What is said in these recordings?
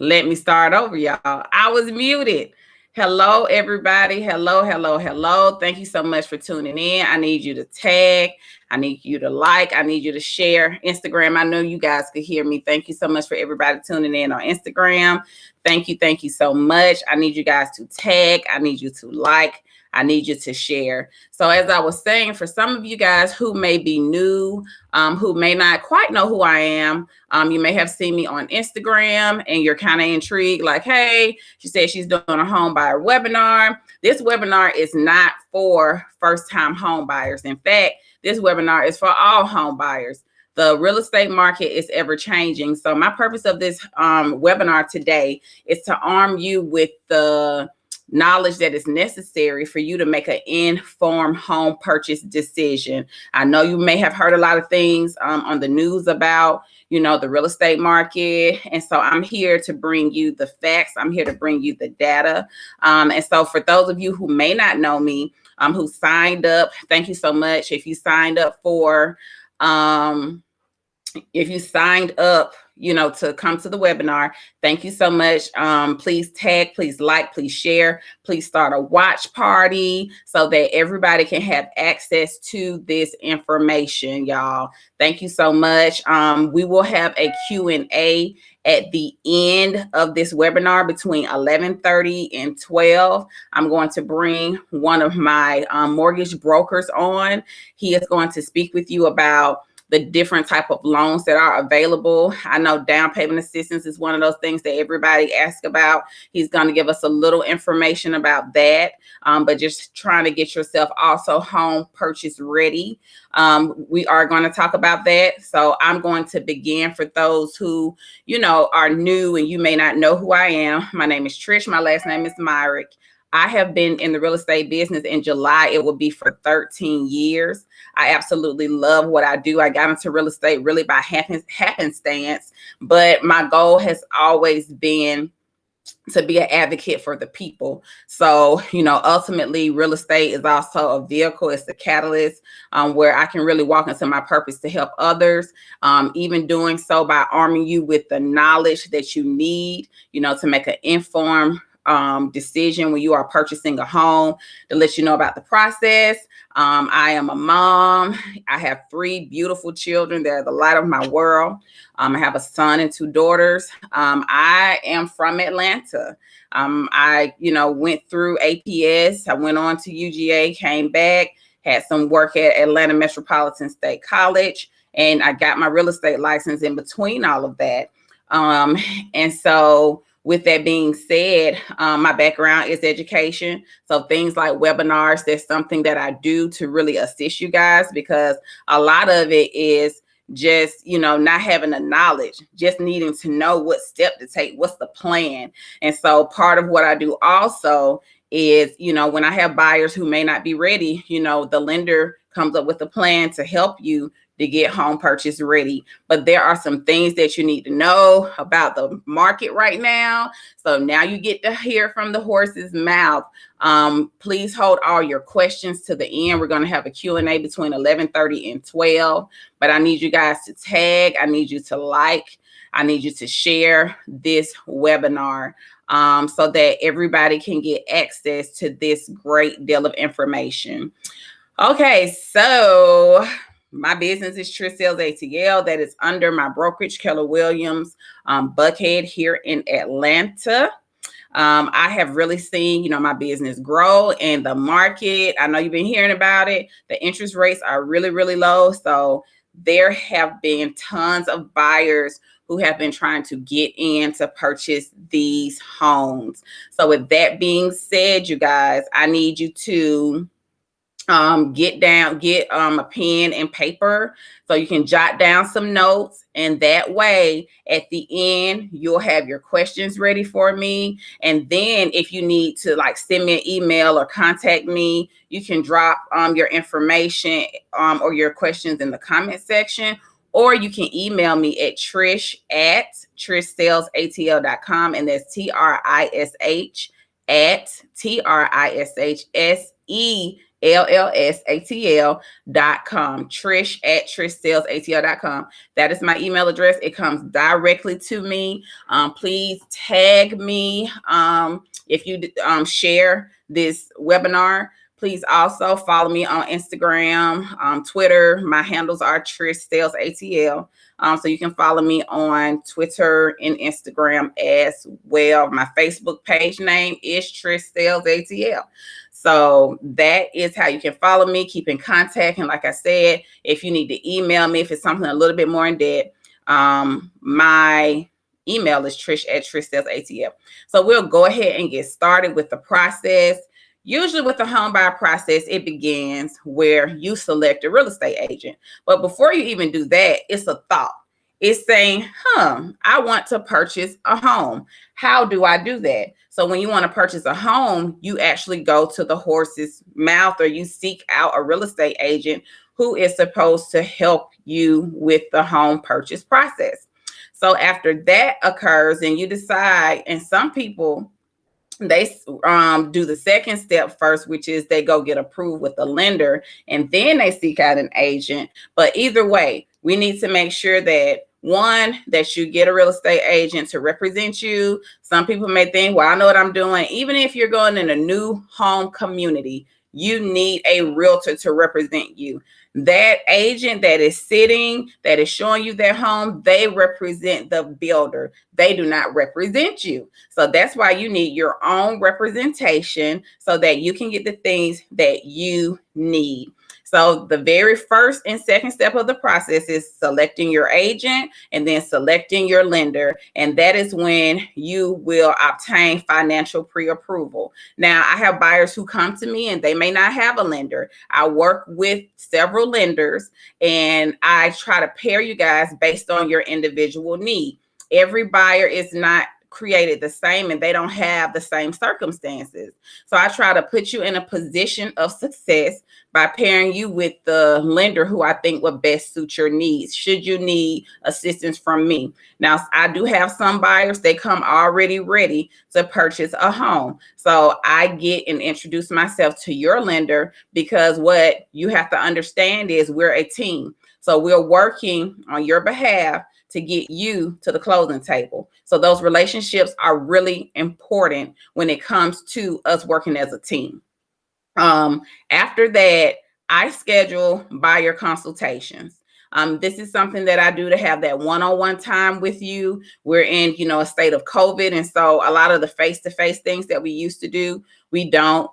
Let me start over, y'all. I was muted. Hello, everybody. Hello, hello, hello. Thank you so much for tuning in. I need you to tag. I need you to like. I need you to share. Instagram, I know you guys could hear me. Thank you so much for everybody tuning in on Instagram. Thank you. Thank you so much. I need you guys to tag. I need you to like. I need you to share. So as I was saying, for some of you guys who may be new, who may not quite know who I am, you may have seen me on Instagram and you're kind of intrigued, like, hey, she said she's doing a home buyer webinar. This webinar is not for first-time home buyers. In fact, this webinar is for all home buyers. The real estate market is ever changing. So my purpose of this webinar today is to arm you with the knowledge that is necessary for you to make an informed home purchase decision. I know you may have heard a lot of things on the news about, the real estate market. And so I'm here to bring you the facts. I'm here to bring you the data. And so for those of you who may not know me, who signed up, thank you so much. If you signed up to come to the webinar, thank you so much. Please tag, please like, please share, please start a watch party so that everybody can have access to this information, y'all. Thank you so much. We will have a Q&A at the end of this webinar between 11:30 and 12. I'm going to bring one of my mortgage brokers on. He is going to speak with you about the different type of loans that are available. I know down payment assistance is one of those things that everybody asks about. He's going to give us a little information about that, but just trying to get yourself also home purchase ready. We are going to talk about that. So I'm going to begin for those who, are new and you may not know who I am. My name is Trish. My last name is Myrick. I have been in the real estate business. In July, it will be for 13 years. I absolutely love what I do. I got into real estate really by happenstance, but my goal has always been to be an advocate for the people. So, ultimately real estate is also a vehicle. It's a catalyst where I can really walk into my purpose to help others, even doing so by arming you with the knowledge that you need, to make an informed decision when you are purchasing a home, to let you know about the process. I am a mom. I have 3 beautiful children. They're the light of my world. I have a son and 2 daughters. I am from Atlanta. I went through APS. I went on to UGA, came back, had some work at Atlanta Metropolitan State College, and I got my real estate license in between all of that. And so with that being said, my background is education. So things like webinars, that's something that I do to really assist you guys, because a lot of it is just, not having the knowledge, just needing to know what step to take, what's the plan. And so part of what I do also is, when I have buyers who may not be ready, the lender comes up with a plan to help you to get home purchase ready. But there are some things that you need to know about the market right now. So now you get to hear from the horse's mouth. Please hold all your questions to the end. We're going to have a Q&A between 11:30 and 12. But I need you guys to tag. I need you to like. I need you to share this webinar so that everybody can get access to this great deal of information. Okay, so my business is Trish Sales ATL. That is under my brokerage, Keller Williams, Buckhead here in Atlanta. I have really seen, my business grow in the market. I know you've been hearing about it. The interest rates are really, really low. So there have been tons of buyers who have been trying to get in to purchase these homes. So with that being said, you guys, I need you to get a pen and paper so you can jot down some notes, and that way at the end you'll have your questions ready for me. And then if you need to send me an email or contact me, you can drop your information or your questions in the comment section, or you can email me at trish@trishsalesatl.com, and that's TRISH@TRISHSE TrishAtlsATL.com. Trish at TrishSalesATL.com. That is my email address. It comes directly to me. Please tag me if you share this webinar. Please also follow me on Instagram, Twitter. My handles are Trish Sales ATL. So you can follow me on Twitter and Instagram as well. My Facebook page name is Trish Sales ATL. So that is how you can follow me, keep in contact. And like I said, if you need to email me, if it's something a little bit more in depth, my email is Trish at TrishSalesATL. So we'll go ahead and get started with the process. Usually with the home buyer process, it begins where you select a real estate agent. But before you even do that, it's a thought. It's saying, I want to purchase a home. How do I do that? So when you want to purchase a home, you actually go to the horse's mouth, or you seek out a real estate agent who is supposed to help you with the home purchase process. So after that occurs and you decide, and some people, they do the second step first, which is they go get approved with the lender, and then they seek out an agent. But either way, we need to make sure that, one, that you get a real estate agent to represent you. Some people may think, well, I know what I'm doing. Even if you're going in a new home community, you need a realtor to represent you. That agent that is sitting, that is showing you their home, they represent the builder. They do not represent you. So that's why you need your own representation so that you can get the things that you need. So the very first and second step of the process is selecting your agent and then selecting your lender. And that is when you will obtain financial pre-approval. Now, I have buyers who come to me and they may not have a lender. I work with several lenders and I try to pair you guys based on your individual need. Every buyer is not created the same and they don't have the same circumstances. So I try to put you in a position of success by pairing you with the lender who I think will best suit your needs, should you need assistance from me. Now, I do have some buyers, they come already ready to purchase a home. So I get and introduce myself to your lender, because what you have to understand is we're a team. So we're working on your behalf to get you to the closing table. So those relationships are really important when it comes to us working as a team. After that, I schedule buyer consultations. This is something that I do to have that one-on-one time with you. We're in, a state of COVID. And so a lot of the face-to-face things that we used to do, we don't.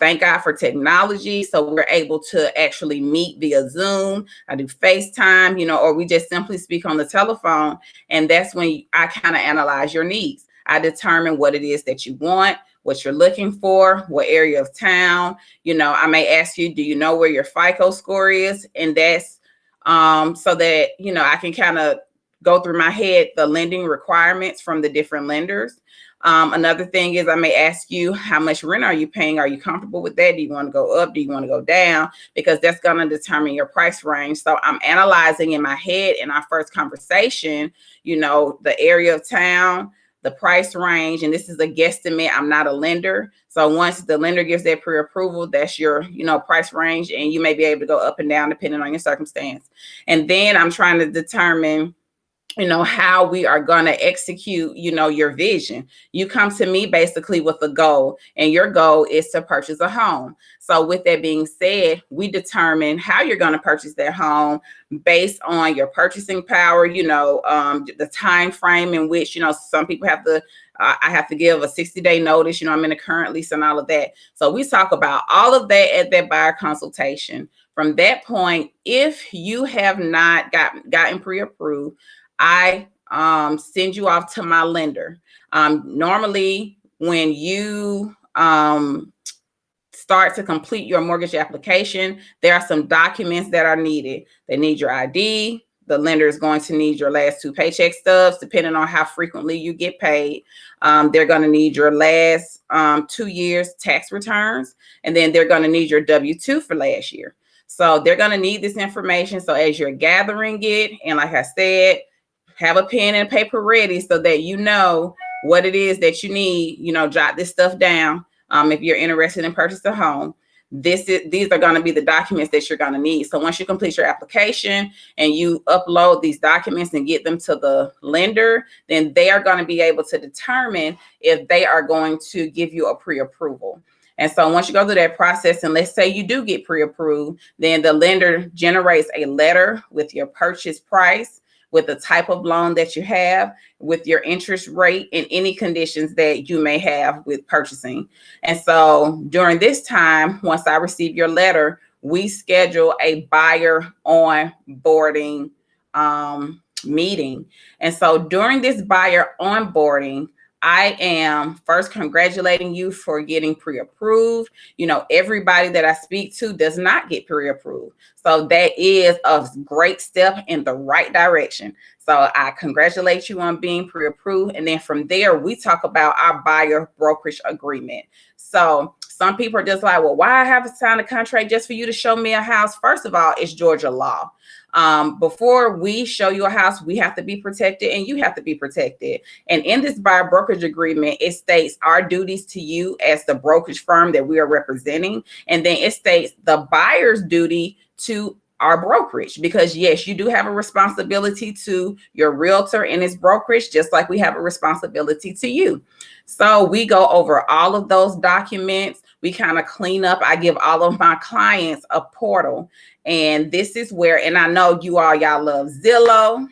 Thank God for technology. So we're able to actually meet via Zoom. I do FaceTime, or we just simply speak on the telephone. And that's when I kind of analyze your needs. I determine what it is that you want, what you're looking for, what area of town. I may ask you, do you know where your FICO score is? And that's so that, I can kind of go through my head the lending requirements from the different lenders. Another thing is I may ask you, how much rent are you paying? Are you comfortable with that? Do you want to go up? Do you want to go down? Because that's going to determine your price range. So I'm analyzing in my head in our first conversation, the area of town, the price range, and this is a guesstimate. I'm not a lender. So once the lender gives their pre-approval, that's your, price range, and you may be able to go up and down depending on your circumstance. And then I'm trying to determine how we are going to execute, your vision. You come to me basically with a goal, and your goal is to purchase a home. So with that being said, we determine how you're going to purchase that home based on your purchasing power, the time frame in which, some people have to, I have to give a 60-day notice, I'm in a current lease and all of that. So we talk about all of that at that buyer consultation. From that point, if you have not gotten pre-approved, I send you off to my lender. Normally, when you start to complete your mortgage application, there are some documents that are needed. They need your ID. The lender is going to need your last 2 paycheck stubs, depending on how frequently you get paid. They're going to need your last 2 years tax returns, and then they're going to need your W-2 for last year. So they're going to need this information. So as you're gathering it, and like I said, have a pen and paper ready so that you know what it is that you need, jot this stuff down if you're interested in purchasing a home. these are going to be the documents that you're going to need. So once you complete your application and you upload these documents and get them to the lender, then they are going to be able to determine if they are going to give you a pre-approval. And so once you go through that process, and let's say you do get pre-approved, then the lender generates a letter with your purchase price, with the type of loan that you have, with your interest rate, and any conditions that you may have with purchasing. And so during this time, once I receive your letter, we schedule a buyer onboarding meeting. And so during this buyer onboarding, I am first congratulating you for getting pre-approved. You know, everybody that I speak to does not get pre-approved. So that is a great step in the right direction. So I congratulate you on being pre-approved. And then from there, we talk about our buyer brokerage agreement. So some people are just like, well, why I have to sign a contract just for you to show me a house? First of all, it's Georgia law. Before we show you a house, we have to be protected and you have to be protected. And in this buyer brokerage agreement, it states our duties to you as the brokerage firm that we are representing. And then it states the buyer's duty to our brokerage, because yes, you do have a responsibility to your realtor and his brokerage, just like we have a responsibility to you. So we go over all of those documents. We kind of clean up. I give all of my clients a portal. And this is where, and I know y'all love Zillow.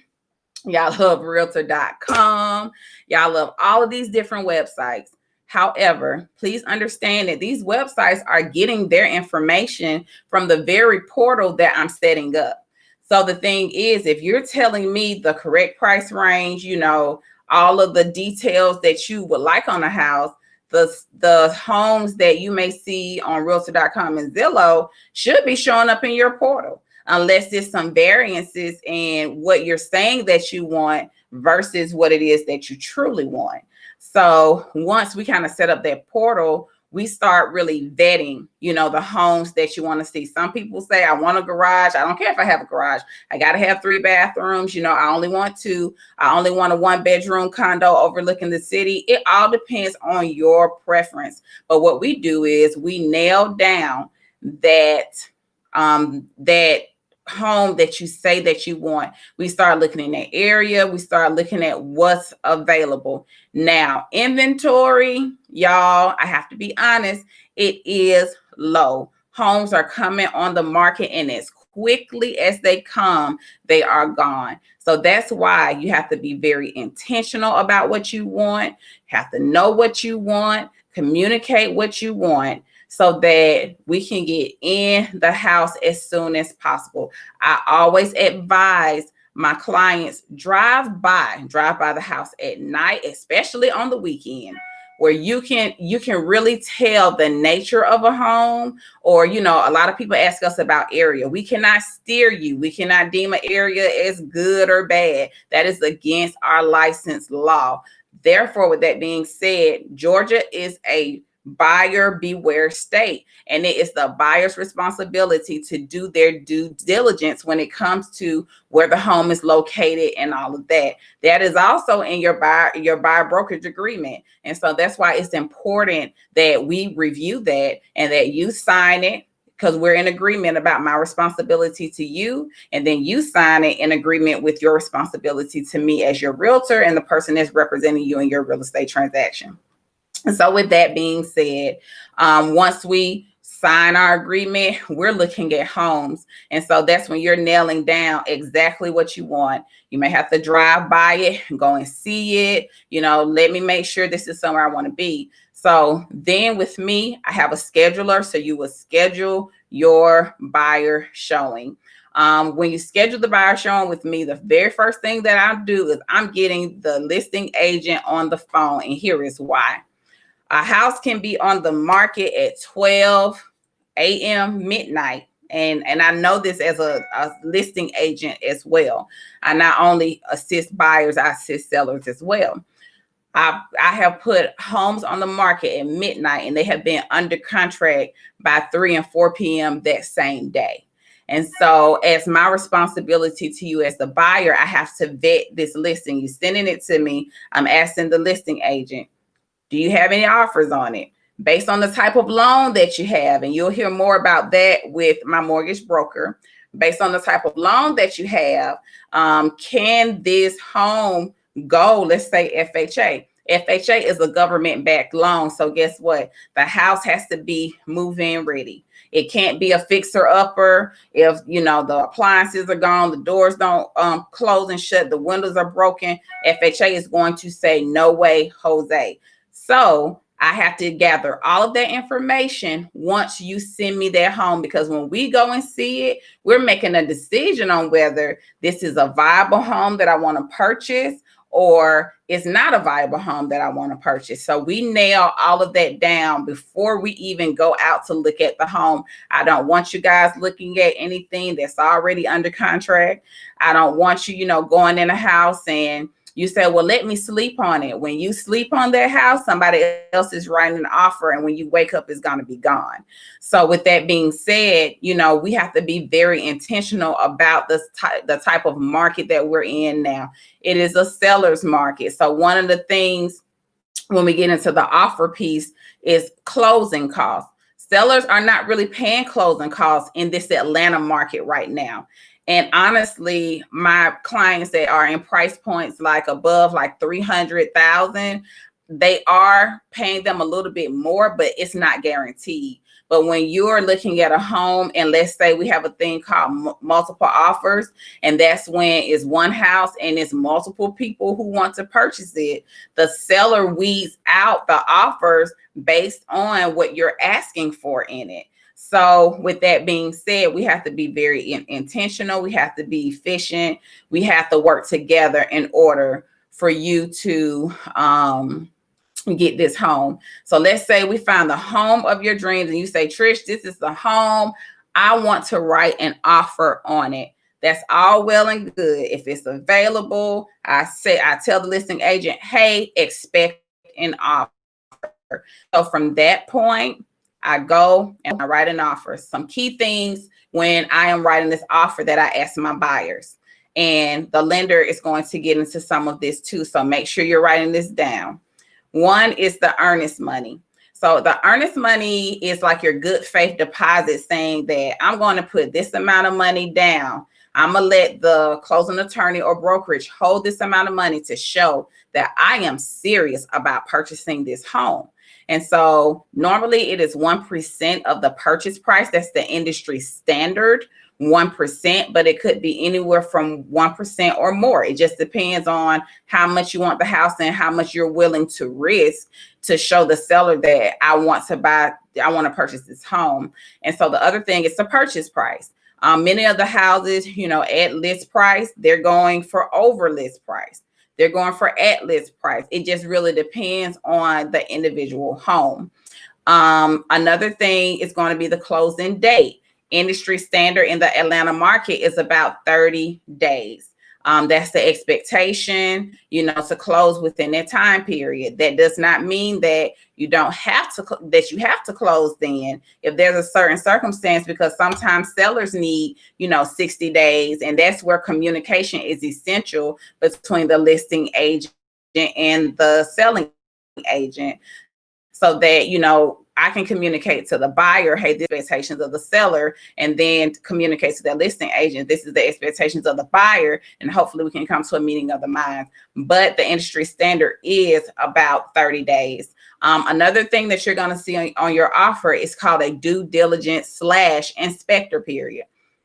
Y'all love realtor.com. Y'all love all of these different websites. However, please understand that these websites are getting their information from the very portal that I'm setting up. So the thing is, if you're telling me the correct price range, you know, all of the details that you would like on a house, the homes that you may see on realtor.com and Zillow should be showing up in your portal, unless there's some variances in what you're saying that you want versus what it is that you truly want. So once we kind of set up that portal, we start really vetting, you know, the homes that you want to see. Some people say, I want a garage. I don't care if I have a garage. I got to have 3 bathrooms. You know, I only want 2. I only want a 1-bedroom condo overlooking the city. It all depends on your preference. But what we do is we nail down that home that you say that you want. We start looking in that area. We start looking at what's available. Now, inventory, y'all, I have to be honest, it is low. Homes are coming on the market, and as quickly as they come, they are gone. So that's why you have to be very intentional about what you want. You have to know what you want, communicate what you want, so that we can get in the house as soon as possible. I always advise my clients, drive by the house at night, especially on the weekend, where you can really tell the nature of a home. Or, you know, a lot of people ask us about area. We cannot steer you. We cannot deem an area as good or bad. That is against our license law. Therefore, with that being said, Georgia is a buyer beware state, and it is the buyer's responsibility to do their due diligence when it comes to where the home is located and all of that. That is also in your buyer brokerage agreement. And so that's why it's important that we review that and that you sign it, because we're in agreement about my responsibility to you, and then you sign it in agreement with your responsibility to me as your realtor and the person that's representing you in your real estate transaction. And so with that being said, once we sign our agreement, we're looking at homes. And so that's when you're nailing down exactly what you want. You may have to drive by it, go and see it, you know, let me make sure this is somewhere I want to be. So then with me, I have a scheduler. So you will schedule your buyer showing. When you schedule the buyer showing with me, the very first thing that I do is I'm getting the listing agent on the phone. And here is why. A house can be on the market at 12 a.m. midnight. And I know this as a listing agent as well. I not only assist buyers, I assist sellers as well. I have put homes on the market at midnight, and they have been under contract by 3 and 4 p.m. that same day. And so as my responsibility to you as the buyer, I have to vet this listing. You're sending it to me. I'm asking the listing agent, do you have any offers on it? based on the type of loan that you have, and you'll hear more about that with my mortgage broker, based on the type of loan that you have, can this home go, let's say FHA? FHA is a government-backed loan. So guess what? The house has to be move-in ready. It can't be a fixer-upper if, you know, the appliances are gone, the doors don't close and shut, the windows are broken. FHA is going to say, no way, Jose. So I have to gather all of that information once you send me that home, because when we go and see it, we're making a decision on whether this is a viable home that I want to purchase or it's not a viable home that I want to purchase. So we nail all of that down before we even go out to look at the home. I don't want you guys looking at anything that's already under contract. I don't want you, going in a house and you say, well, let me sleep on it. When you sleep on that house, somebody else is writing an offer, and when you wake up, it's going to be gone. So with that being said, we have to be very intentional about the type of market that we're in now. It is a seller's market. So one of the things when we get into the offer piece is closing costs. Sellers are not really paying closing costs in this Atlanta market right now. And honestly, my clients that are in price points like above like 300,000, they are paying them a little bit more, but it's not guaranteed. But when you're looking at a home, and let's say we have a thing called multiple offers, and that's when it's one house and it's multiple people who want to purchase it, the seller weeds out the offers based on what you're asking for in it. So with that being said, we have to be very intentional. We have to be efficient. We have to work together in order for you to get this home. So let's say we find the home of your dreams and you say, Trish, this is the home. I want to write an offer on it. That's all well and good. If it's available, I tell the listing agent, hey, expect an offer. So from that point, I go and I write an offer. Some key things when I am writing this offer that I ask my buyers, and the lender is going to get into some of this too. So make sure you're writing this down. One is the earnest money. So the earnest money is like your good faith deposit saying that I'm going to put this amount of money down. I'm going to let the closing attorney or brokerage hold this amount of money to show that I am serious about purchasing this home. And so normally it is 1% of the purchase price. That's the industry standard, 1%, but it could be anywhere from 1% or more. It just depends on how much you want the house and how much you're willing to risk to show the seller that I want to purchase this home. And so the other thing is the purchase price. Many of the houses, at list price, they're going for over list price. They're going for at list price. It just really depends on the individual home. Another thing is going to be the closing date. Industry standard in the Atlanta market is about 30 days. That's the expectation, to close within that time period. That does not mean that you have to close then if there's a certain circumstance, because sometimes sellers need, 60 days. And that's where communication is essential between the listing agent and the selling agent, so that, I can communicate to the buyer, hey, the expectations of the seller, and then communicate to the listing agent, this is the expectations of the buyer, and hopefully we can come to a meeting of the minds. But the industry standard is about 30 days. Another thing that you're going to see on your offer is called a due diligence / inspector period.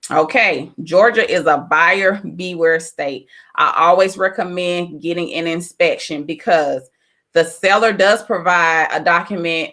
Okay, Georgia is a buyer beware state. I always recommend getting an inspection because the seller does provide a document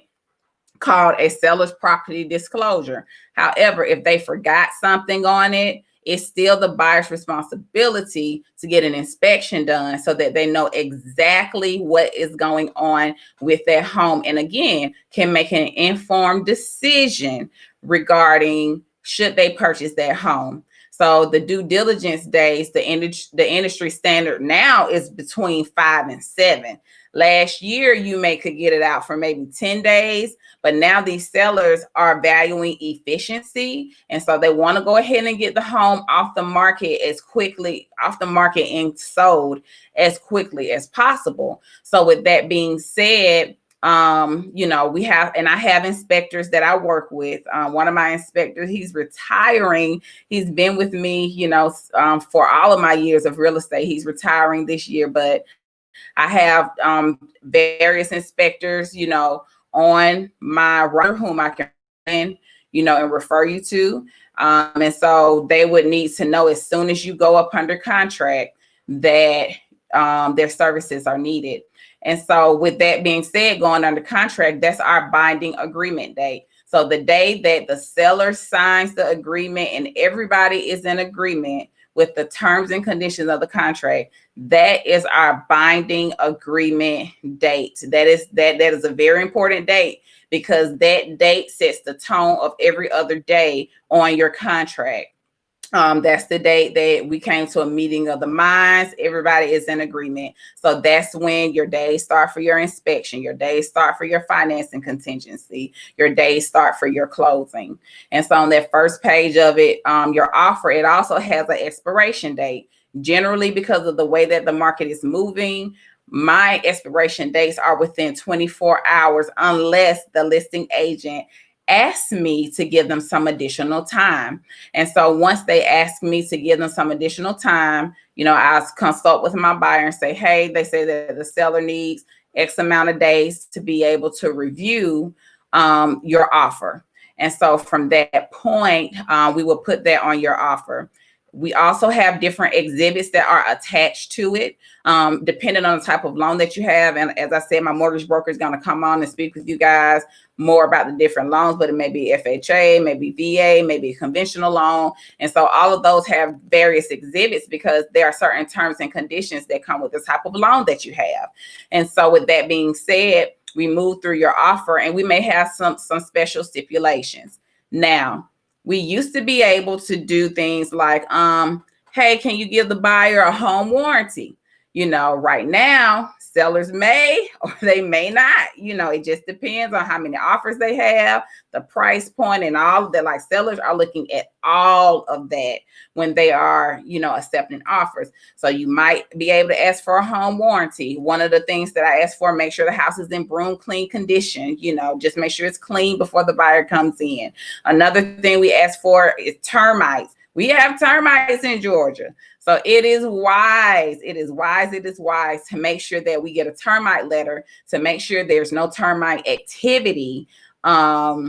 called a seller's property disclosure. However, if they forgot something on it, it's still the buyer's responsibility to get an inspection done so that they know exactly what is going on with their home. And again, can make an informed decision regarding should they purchase their home. So the due diligence days, the industry standard now is between 5 and 7. Last year, you could get it out for maybe 10 days, but now these sellers are valuing efficiency. And so they want to go ahead and get the home off the market and sold as quickly as possible. So with that being said, You know, we have, and I have inspectors that I work with. One of my inspectors, he's retiring. He's been with me, you know, for all of my years of real estate. He's retiring this year, but I have various inspectors, you know, on my roster whom I can, you know, and refer you to. And so they would need to know as soon as you go up under contract that their services are needed. And so with that being said, going under contract, that's our binding agreement date. So the day that the seller signs the agreement and everybody is in agreement with the terms and conditions of the contract, that is our binding agreement date. That is a very important date, because that date sets the tone of every other day on your contract. That's the date that we came to a meeting of the minds. Everybody is in agreement. So that's when your days start for your inspection, your days start for your financing contingency, your days start for your closing. And so on that first page of it, your offer, it also has an expiration date. Generally, because of the way that the market is moving, my expiration dates are within 24 hours unless the listing agent asked me to give them some additional time. And so once they ask me to give them some additional time, you know, I consult with my buyer and say, hey, they say that the seller needs X amount of days to be able to review your offer. And so from that point, we will put that on your offer. We also have different exhibits that are attached to it, depending on the type of loan that you have. And as I said, my mortgage broker is going to come on and speak with you guys more about the different loans, but it may be FHA, maybe VA, maybe a conventional loan. And so all of those have various exhibits because there are certain terms and conditions that come with the type of loan that you have. And so with that being said, we move through your offer and we may have some special stipulations. Now, we used to be able to do things like, hey, can you give the buyer a home warranty? You know, right now, sellers may or they may not. You know, it just depends on how many offers they have, the price point, and all of that. Like, sellers are looking at all of that when they are, you know, accepting offers. So you might be able to ask for a home warranty. One of the things that I ask for, make sure the house is in broom clean condition. You know, just make sure it's clean before the buyer comes in. Another thing we ask for is termites. We have termites in Georgia. So it is wise to make sure that we get a termite letter to make sure there's no termite activity at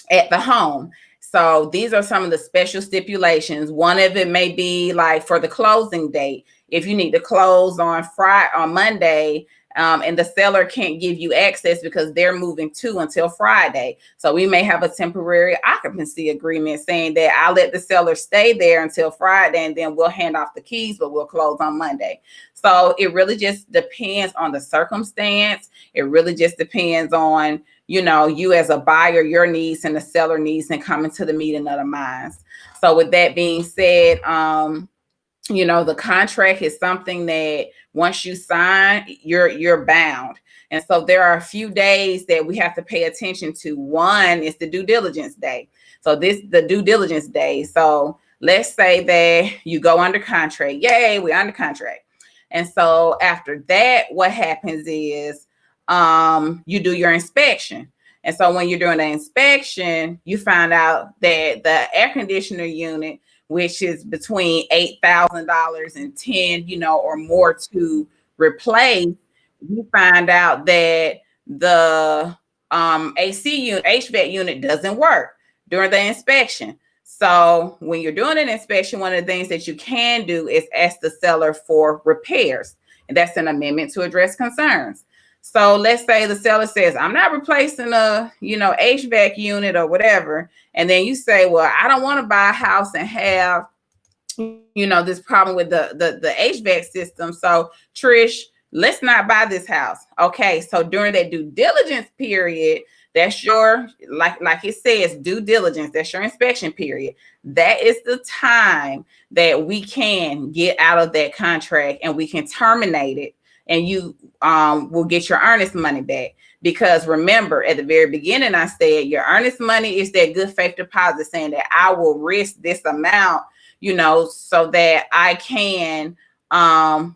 the home. So these are some of the special stipulations. One of it may be like for the closing date. If you need to close on Monday, and the seller can't give you access because they're moving until Friday. So we may have a temporary occupancy agreement saying that I'll let the seller stay there until Friday and then we'll hand off the keys, but we'll close on Monday. So it really just depends on the circumstance. It really just depends on, you know, you as a buyer, your needs and the seller needs, and coming to the meeting of the minds. So with that being said, you know, the contract is something that once you sign, you're bound. And so there are a few days that we have to pay attention to. One is the due diligence day. So the due diligence day. So let's say that you go under contract. Yay, we're under contract. And so after that, what happens is you do your inspection. And so when you're doing the inspection, you find out that the air conditioner unit, which is between $8,000 and 10, you know, or more to replace, you find out that the AC unit, HVAC unit doesn't work during the inspection. So when you're doing an inspection, one of the things that you can do is ask the seller for repairs. And that's an amendment to address concerns. So let's say the seller says, I'm not replacing a, you know, HVAC unit or whatever. And then you say, well, I don't want to buy a house and have, you know, this problem with the HVAC system. So Trish, let's not buy this house. Okay. So during that due diligence period, that's your, like it says, due diligence, that's your inspection period. That is the time that we can get out of that contract and we can terminate it. And you will get your earnest money back. Because remember, at the very beginning, I said your earnest money is that good faith deposit saying that I will risk this amount, you know, so that I can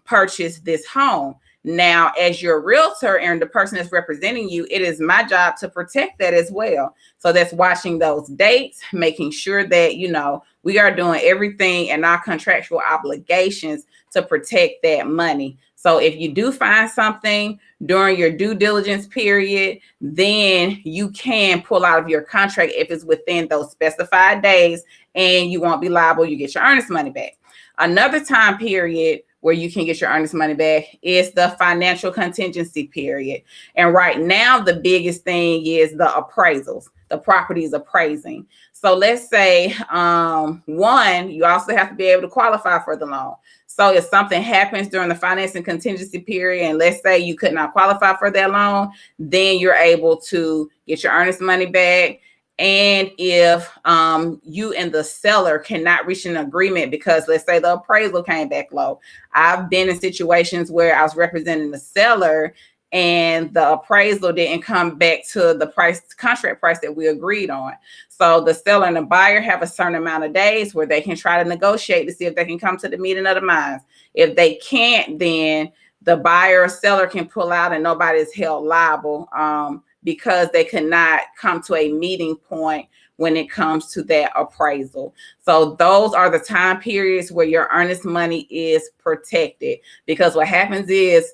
purchase this home. Now, as your realtor and the person that's representing you, it is my job to protect that as well. So that's watching those dates, making sure that, you know, we are doing everything in our contractual obligations to protect that money. So if you do find something during your due diligence period, then you can pull out of your contract if it's within those specified days, and you won't be liable. You get your earnest money back. Another time period where you can get your earnest money back is the financial contingency period. And right now, the biggest thing is the appraisals, the property's appraising. So let's say, one, you also have to be able to qualify for the loan. So if something happens during the financing contingency period, and let's say you could not qualify for that loan, then you're able to get your earnest money back. And if you and the seller cannot reach an agreement because, let's say, the appraisal came back low. I've been in situations where I was representing the seller and the appraisal didn't come back to the price, contract price that we agreed on. So the seller and the buyer have a certain amount of days where they can try to negotiate to see if they can come to the meeting of the minds. If they can't, then the buyer or seller can pull out and nobody is held liable because they cannot come to a meeting point when it comes to that appraisal. So those are the time periods where your earnest money is protected, because what happens is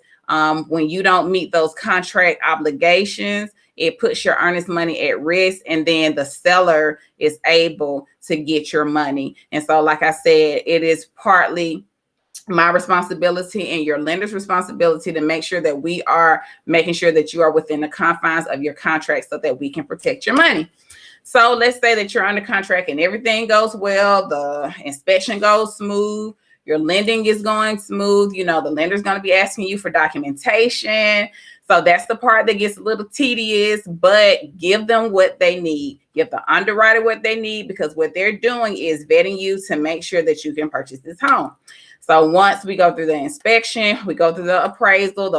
when you don't meet those contract obligations, it puts your earnest money at risk, and then the seller is able to get your money. And so, like I said, it is partly my responsibility and your lender's responsibility to make sure that we are making sure that you are within the confines of your contract so that we can protect your money. So let's say that you're under contract and everything goes well, the inspection goes smooth, your lending is going smooth, you know, the lender's going to be asking you for documentation. So that's the part that gets a little tedious, but give them what they need. Give the underwriter what they need, because what they're doing is vetting you to make sure that you can purchase this home. So once we go through the inspection, we go through the appraisal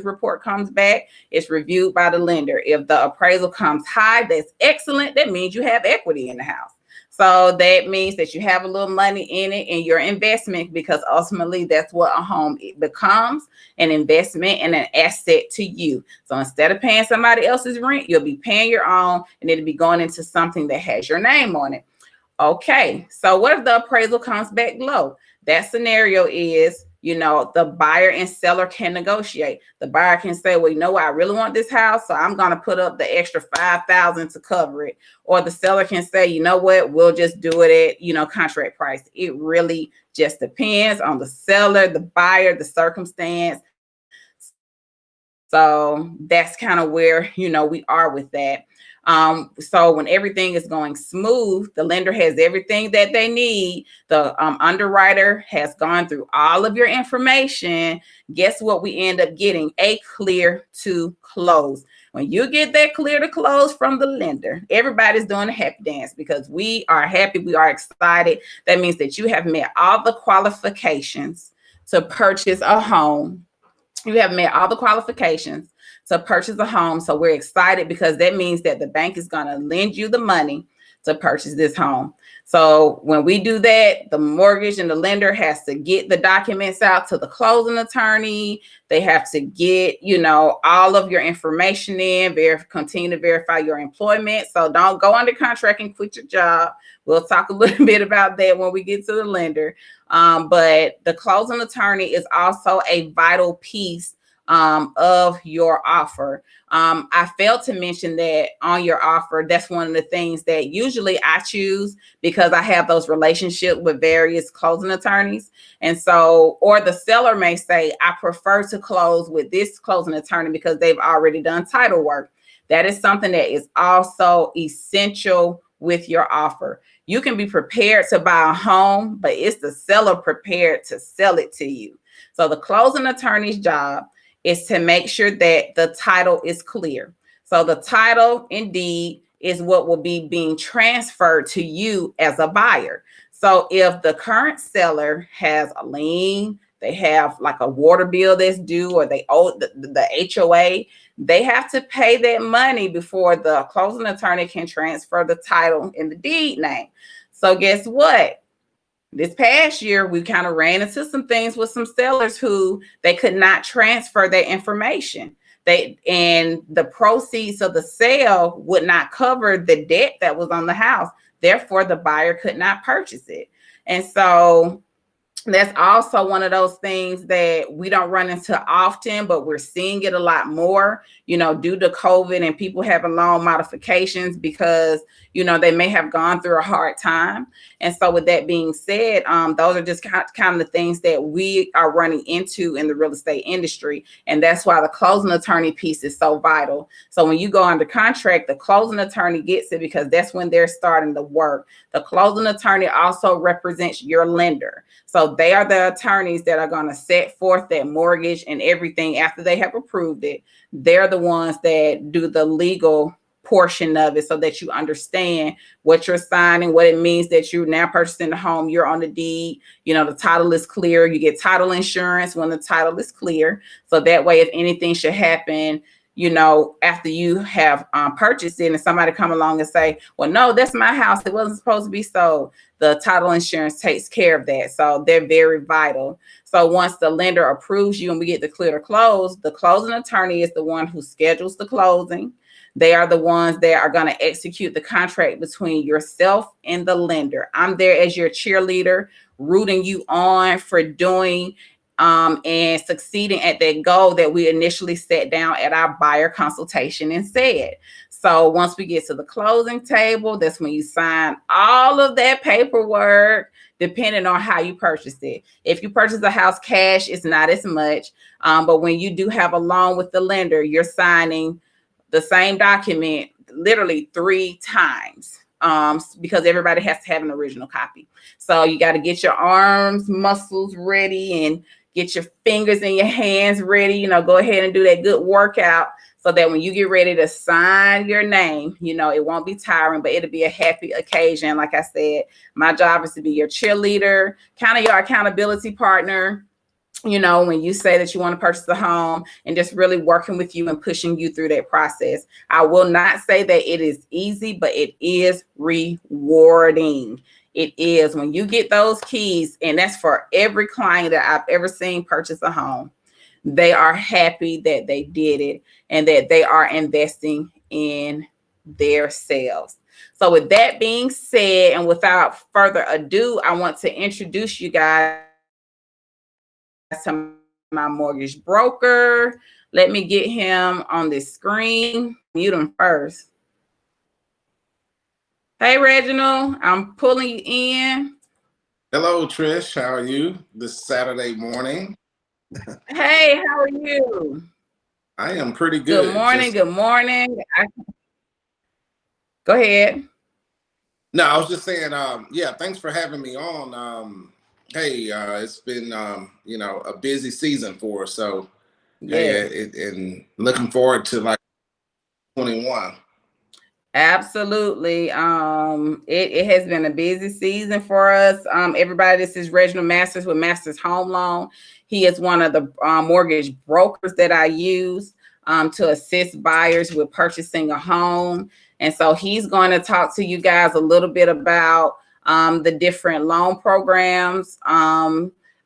report comes back, it's reviewed by the lender. If the appraisal comes high, that's excellent. That means you have equity in the house. So that means that you have a little money in it in your investment, because ultimately that's what a home becomes, an investment and an asset to you. So instead of paying somebody else's rent, you'll be paying your own, and it'll be going into something that has your name on it. Okay, so what if the appraisal comes back low? That scenario is, you know, the buyer and seller can negotiate. The buyer can say, well, you know what, I really want this house, so I'm going to put up the extra $5,000 to cover it. Or the seller can say, you know what, we'll just do it at, you know, contract price. It really just depends on the seller, the buyer, the circumstance. So that's kind of where, you know, we are with that. So when everything is going smooth, the lender has everything that they need. The underwriter has gone through all of your information. Guess what we end up getting? A clear to close. When you get that clear to close from the lender, everybody's doing a happy dance, because we are happy, we are excited. That means that you have met all the qualifications to purchase a home. You have met all the qualifications to purchase a home. So we're excited, because that means that the bank is going to lend you the money to purchase this home. So when we do that, the mortgage and the lender has to get the documents out to the closing attorney. They have to get, you know, all of your information in, continue to verify your employment. So don't go under contract and quit your job. We'll talk a little bit about that when we get to the lender. But the closing attorney is also a vital piece of your offer. I failed to mention that on your offer, that's one of the things that usually I choose, because I have those relationships with various closing attorneys. And so, or the seller may say, I prefer to close with this closing attorney because they've already done title work. That is something that is also essential with your offer. You can be prepared to buy a home, but it's the seller prepared to sell it to you. So the closing attorney's job is to make sure that the title is clear. So the title indeed is what will be being transferred to you as a buyer. So if the current seller has a lien, they have like a water bill that's due, or they owe the HOA, they have to pay that money before the closing attorney can transfer the title in the deed name. So guess what? this past year, we kind of ran into some things with some sellers who they could not transfer their information. And the proceeds of the sale would not cover the debt that was on the house. Therefore, the buyer could not purchase it. And so that's also one of those things that we don't run into often, but we're seeing it a lot more, due to COVID and people having loan modifications because, they may have gone through a hard time. And so with that being said, those are just kind of the things that we are running into in the real estate industry. And that's why the closing attorney piece is so vital. So when you go under contract, the closing attorney gets it because that's when they're starting the work. The closing attorney also represents your lender. So they are the attorneys that are going to set forth that mortgage and everything after they have approved it. They're the ones that do the legal portion of it so that you understand what you're signing, what it means that you're now purchasing the home, you're on the deed, the title is clear. You get title insurance when the title is clear. So that way, if anything should happen, after you have purchased it and somebody come along and say, well, no, that's my house, it wasn't supposed to be sold, the title insurance takes care of that. So they're very vital. So once the lender approves you and we get the clear to close, the closing attorney is the one who schedules the closing. They are the ones that are going to execute the contract between yourself and the lender. I'm there as your cheerleader, rooting you on for doing and succeeding at that goal that we initially set down at our buyer consultation and said. So once we get to the closing table, that's when you sign all of that paperwork, depending on how you purchased it. If you purchase a house cash, it's not as much. But when you do have a loan with the lender, you're signing the same document literally 3 times because everybody has to have an original copy. So you got to get your arms, muscles ready and get your fingers and your hands ready. Go ahead and do that good workout so that when you get ready to sign your name, it won't be tiring, but it'll be a happy occasion. Like I said, my job is to be your cheerleader, kind of your accountability partner. When you say that you want to purchase a home and just really working with you and pushing you through that process. I will not say that it is easy, but it is rewarding. It is when you get those keys, and that's for every client that I've ever seen purchase a home. They are happy that they did it and that they are investing in their selves. So with that being said, and without further ado, I want to introduce you guys to my mortgage broker. Let me get him on the screen. Mute him first. Hey, Reginald, I'm pulling you in. Hello, Trish. How are you this Saturday morning? Hey, how are you? I am pretty good. Good morning. Good morning. Go ahead. No, I was just saying, yeah, thanks for having me on. Hey, it's been, a busy season for us. So, Yes. hey, and looking forward to like 21. Absolutely. It has been a busy season for us. Everybody, this is Reginald Masters with Masters Home Loan. He is one of the mortgage brokers that I use to assist buyers with purchasing a home. And so he's going to talk to you guys a little bit about the different loan programs.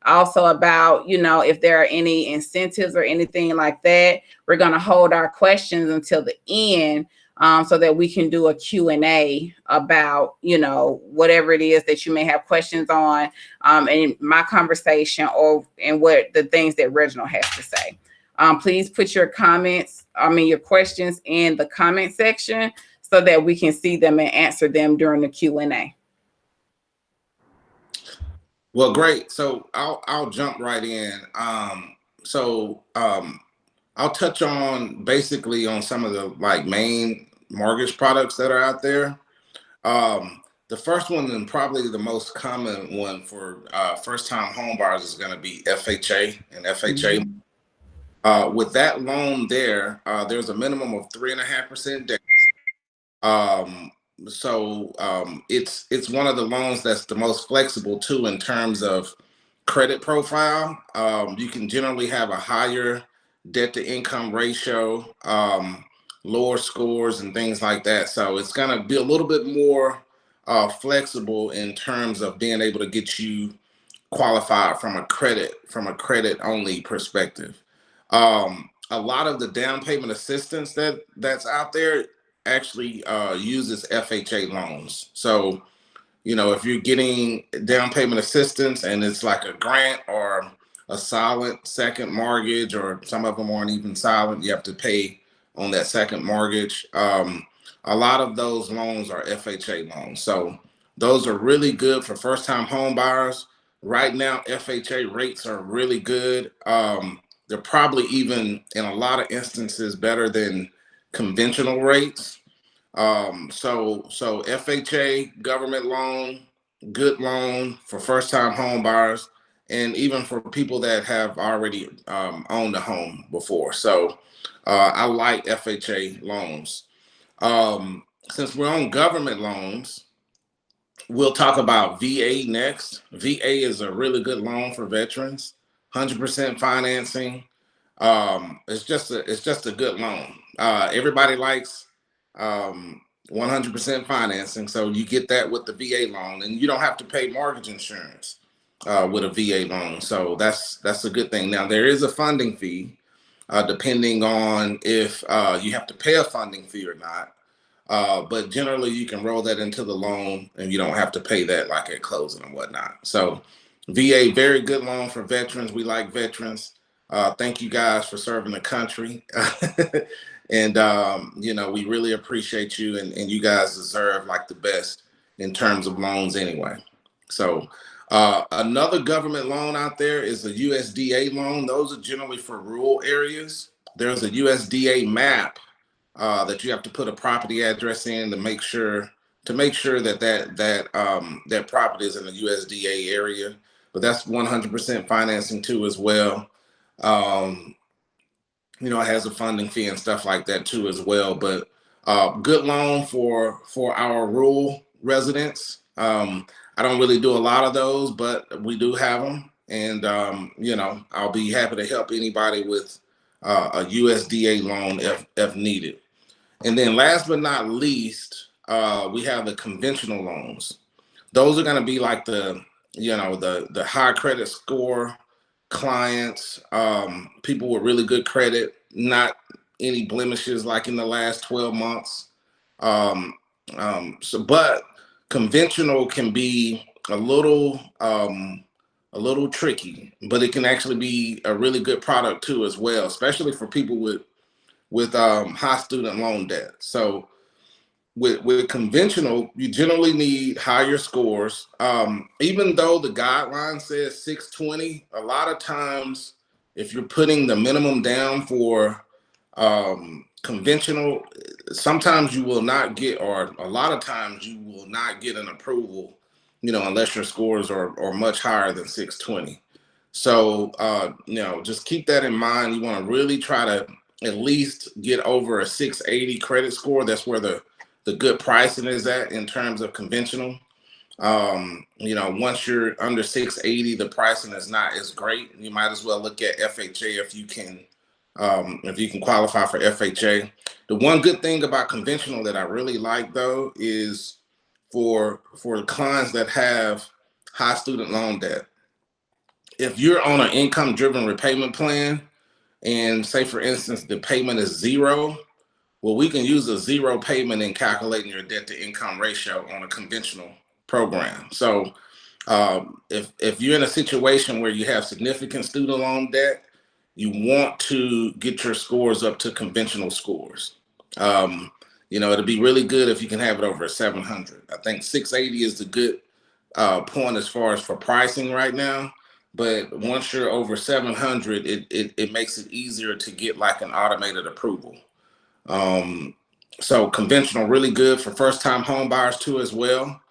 Also about, if there are any incentives or anything like that. We're going to hold our questions until the end. So that we can do a Q&A about, whatever it is that you may have questions on in my conversation and what the things that Reginald has to say. Please put your your questions in the comment section so that we can see them and answer them during the Q&A. Well, great. So I'll jump right in. I'll touch on basically on some of the main mortgage products that are out there. The first one and probably the most common one for first-time home buyers is going to be FHA and FHA. Mm-hmm. With that loan there's a minimum of 3.5% down. It's one of the loans that's the most flexible too in terms of credit profile. You can generally have a higher debt to income ratio, lower scores and things like that. So it's going to be a little bit more flexible in terms of being able to get you qualified from a credit only perspective. A lot of the down payment assistance that's out there actually uses FHA loans. So if you're getting down payment assistance and it's like a grant or a silent second mortgage, or some of them aren't even silent, you have to pay on that second mortgage. A lot of those loans are FHA loans. So those are really good for first time home buyers. Right now, FHA rates are really good. They're probably even in a lot of instances better than conventional rates. So FHA government loan, good loan for first time home buyers, and even for people that have already owned a home before. So I like FHA loans. Since we're on government loans, we'll talk about VA next. VA is a really good loan for veterans, 100% financing. It's just a good loan. Everybody likes 100% financing, so you get that with the VA loan, and you don't have to pay mortgage insurance with a VA loan. So that's a good thing. Now there is a funding fee, depending on if you have to pay a funding fee or not. But generally, you can roll that into the loan, and you don't have to pay that like at closing and whatnot. So VA, very good loan for veterans. We like veterans. Thank you guys for serving the country. And, we really appreciate you, and you guys deserve like the best in terms of loans anyway. So another government loan out there is a USDA loan. Those are generally for rural areas. There's a USDA map that you have to put a property address in to make sure that property is in the USDA area. But that's 100% financing too as well. It has a funding fee and stuff like that too as well. But good loan for our rural residents. I don't really do a lot of those, but we do have them, and I'll be happy to help anybody with a USDA loan if needed. And then last but not least, we have the conventional loans. Those are going to be like the high credit score clients, people with really good credit, not any blemishes like in the last 12 months. But conventional can be a little tricky, but it can actually be a really good product too as well, especially for people with high student loan debt. So with conventional, you generally need higher scores. Even though the guideline says 620, a lot of times if you're putting the minimum down for conventional, sometimes you will not get, or a lot of times you will not get an approval, unless your scores are much higher than 620. So, just keep that in mind. You want to really try to at least get over a 680 credit score. That's where the good pricing is at in terms of conventional. Once you're under 680, the pricing is not as great. You might as well look at FHA if you can qualify for FHA. The one good thing about conventional that I really like though is for clients that have high student loan debt. If you're on an income driven repayment plan, and say for instance the payment is zero, well, we can use a zero payment in calculating your debt to income ratio on a conventional program. So if you're in a situation where you have significant student loan debt, you want to get your scores up to conventional scores. It'll be really good if you can have it over 700. I think 680 is the good point as far as for pricing right now. But once you're over 700, it makes it easier to get like an automated approval. So conventional, really good for first time home buyers too as well.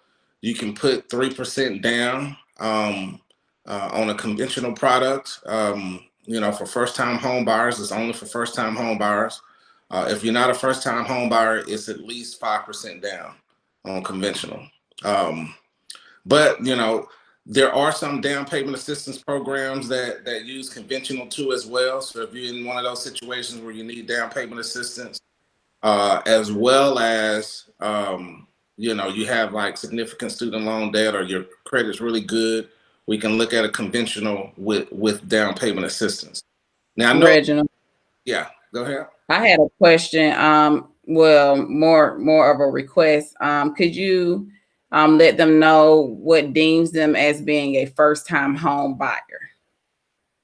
You can put 3% down on a conventional product. For first time home buyers, it's only for first time home buyers. If you're not a first time home buyer, it's at least 5% down on conventional. But there are some down payment assistance programs that use conventional too as well. So if you're in one of those situations where you need down payment assistance, as well as you know, you have like significant student loan debt or your credit's really good, we can look at a conventional with down payment assistance. Now I know, Reginald, yeah, go ahead. I had a question. Well, more of a request. Could you let them know what deems them as being a first time home buyer?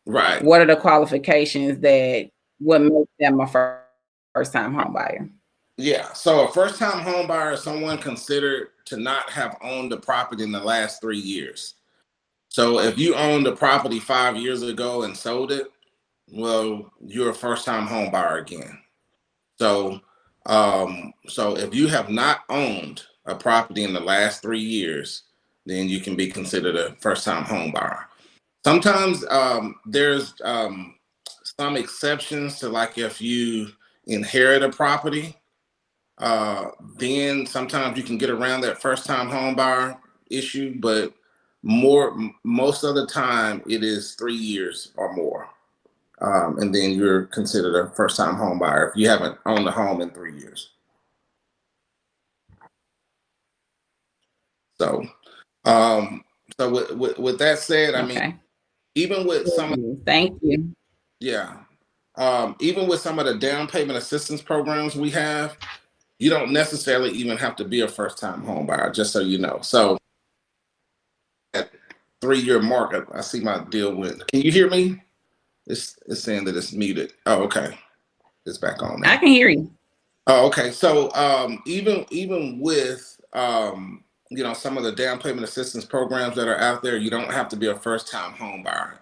Right. What are the qualifications that would make them a first time home buyer? Yeah. So a first time home buyer is someone considered to not have owned the property in the last 3 years. So if you owned a property 5 years ago and sold it, well, you're a first time home buyer again. So so if you have not owned a property in the last 3 years, then you can be considered a first time home buyer. Sometimes there's some exceptions to, like, if you inherit a property, then sometimes you can get around that first time home buyer issue, but most of the time it is 3 years or more. And then you're considered a first time home buyer if you haven't owned a home in 3 years. So, um, so with that said, I mean, Okay. even with some of, Thank you. yeah, even with some of the down payment assistance programs we have, you don't necessarily even have to be a first time home buyer, just so you know. So at 3 year mark, I see my deal went. Can you hear me? It's saying that it's muted. Oh, okay. It's back on I now. can hear you. Oh, okay. So even with you know, some of the down payment assistance programs that are out there, you don't have to be a first time home buyer.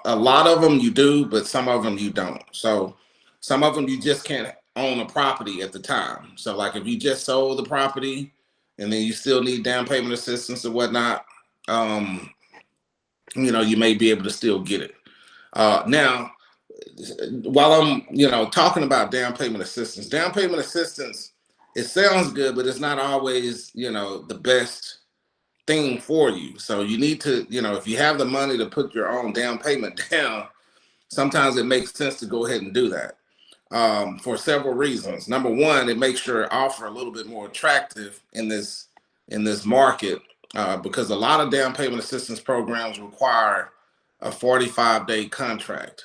A lot of them you do, but some of them you don't. So some of them you just can't own a property at the time. So like if you just sold the property and then you still need down payment assistance or whatnot, um, you know, you may be able to still get it. Now, while I'm, you know, talking about down payment assistance, it sounds good, but it's not always, you know, the best thing for you. So you need to, you know, if you have the money to put your own down payment down, sometimes it makes sense to go ahead and do that, for several reasons. Number one, it makes your offer a little bit more attractive in this market, because a lot of down payment assistance programs require a 45-day contract.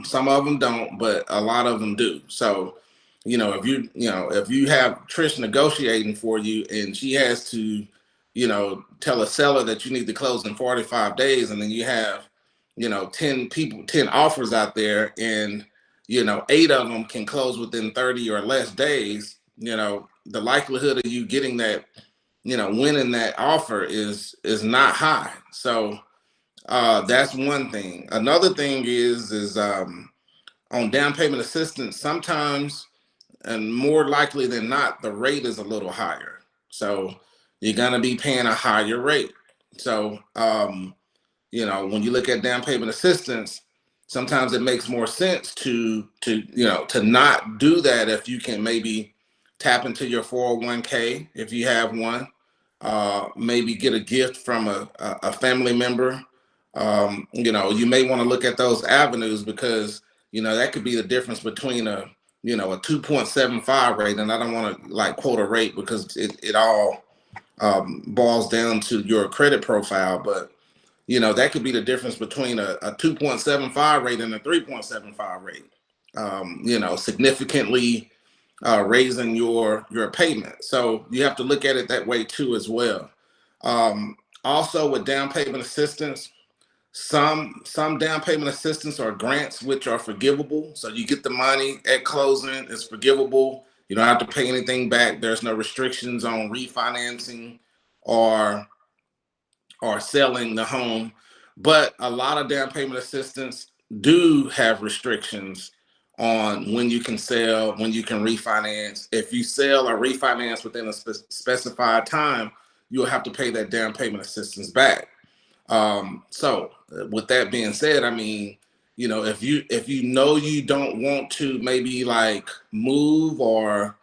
Some of them don't, but a lot of them do. So, you know, if you have Trish negotiating for you and she has to, you know, tell a seller that you need to close in 45 days, and then you have, you know, 10 people, 10 offers out there, and, you know, 8 of them can close within 30 or less days, you know, the likelihood of you getting that, you know, winning that offer is not high. So that's one thing. Another thing is on down payment assistance, sometimes and more likely than not, the rate is a little higher. So you're gonna be paying a higher rate. So you know, when you look at down payment assistance, sometimes it makes more sense to you know, to not do that if you can maybe tap into your 401k if you have one, maybe get a gift from a family member. You know, you may want to look at those avenues because, you know, that could be the difference between a, you know, a 2.75 rate, and I don't want to like quote a rate because it all boils down to your credit profile, but you know, that could be the difference between a 2.75 rate and a 3.75 rate. You know, significantly raising your payment. So you have to look at it that way too as well. Also with down payment assistance, some down payment assistance are grants which are forgivable. So you get the money at closing, it's forgivable. You don't have to pay anything back. There's no restrictions on refinancing or selling the home. But a lot of down payment assistance do have restrictions on when you can sell, when you can refinance. If you sell or refinance within a specified time, you'll have to pay that down payment assistance back. So with that being said, I mean, you know, if you know you don't want to maybe like move, or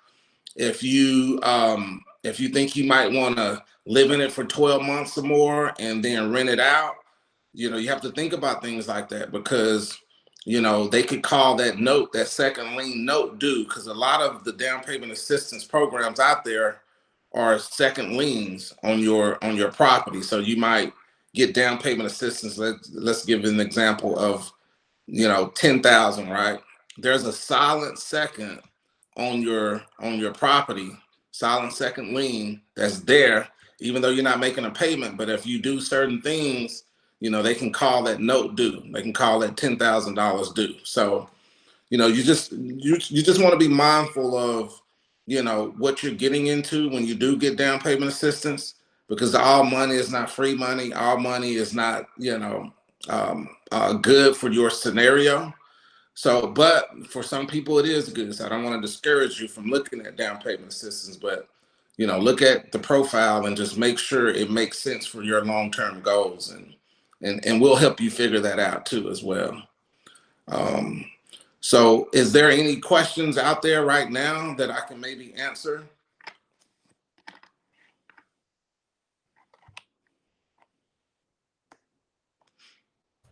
if you think you might want to live in it for 12 months or more and then rent it out, you know, you have to think about things like that because, you know, they could call that note, that second lien note due, because a lot of the down payment assistance programs out there are second liens on your property. So you might get down payment assistance. Let's give an example of, 10,000, right? There's a silent second on your property, silent second lien that's there, even though you're not making a payment. But if you do certain things, they can call that note due. They can call that $10,000 due. So, you just want to be mindful of, what you're getting into when you do get down payment assistance, because all money is not free money. All money is not, good for your scenario. So, but for some people it is good. So I don't want to discourage you from looking at down payment assistance, but look at the profile and just make sure it makes sense for your long-term goals, and we'll help you figure that out too as well. So is there any questions out there right now that I can maybe answer?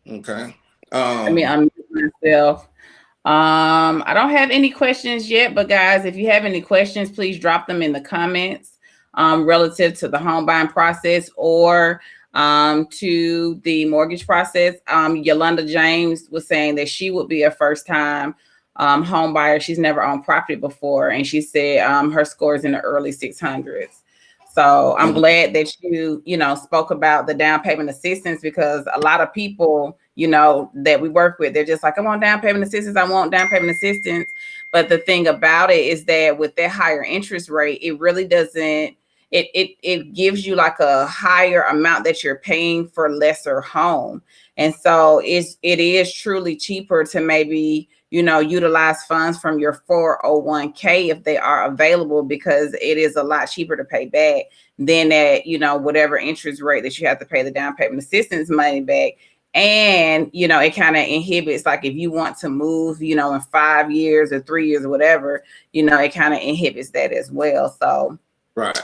Okay. I mean, I'm myself. I don't have any questions yet, but guys, if you have any questions, please drop them in the comments relative to the home buying process or to the mortgage process. Yolanda James was saying that she would be a first time home buyer. She's never owned property before, and she said her score is in the early 600s. So I'm glad that you spoke about the down payment assistance, because a lot of people, that we work with, they're just like, I want down payment assistance. I want down payment assistance. But the thing about it is that with that higher interest rate, it really doesn't, it gives you like a higher amount that you're paying for lesser home. And so it is truly cheaper to maybe, utilize funds from your 401k if they are available, because it is a lot cheaper to pay back than at, whatever interest rate that you have to pay the down payment assistance money back. And, it kind of inhibits, like if you want to move, in 5 years or 3 years or whatever, it kind of inhibits that as well. So, right.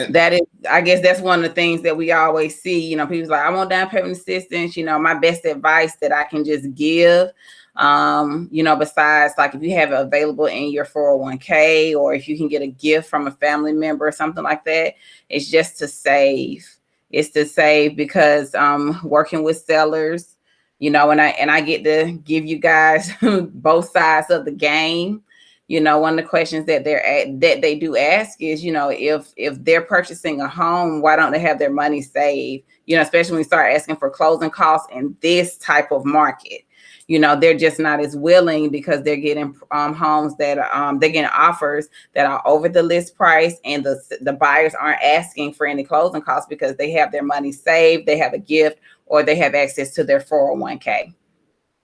That is, I guess that's one of the things that we always see, people's like, I want down payment assistance. My best advice that I can just give, besides like if you have it available in your 401k, or if you can get a gift from a family member or something like that, it's just to save. It's to save, because working with sellers, and I get to give you guys both sides of the game. One of the questions that they do ask is, if they're purchasing a home, why don't they have their money saved? Especially when we start asking for closing costs in this type of market. They're just not as willing, because they're getting homes that they're getting offers that are over the list price, and the buyers aren't asking for any closing costs because they have their money saved, they have a gift, or they have access to their 401k.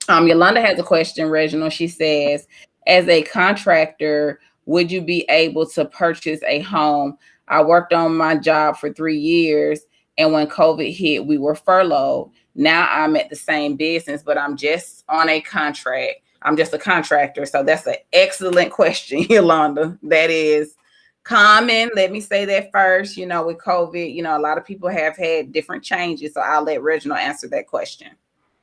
Yolanda has a question, Reginald. She says, as a contractor, would you be able to purchase a home? I worked on my job for 3 years, and when COVID hit, we were furloughed. Now I'm at the same business, but I'm just on a contract. I'm just a contractor. So that's an excellent question, Yolanda. That is common. Let me say that first. With COVID, a lot of people have had different changes. So I'll let Reginald answer that question.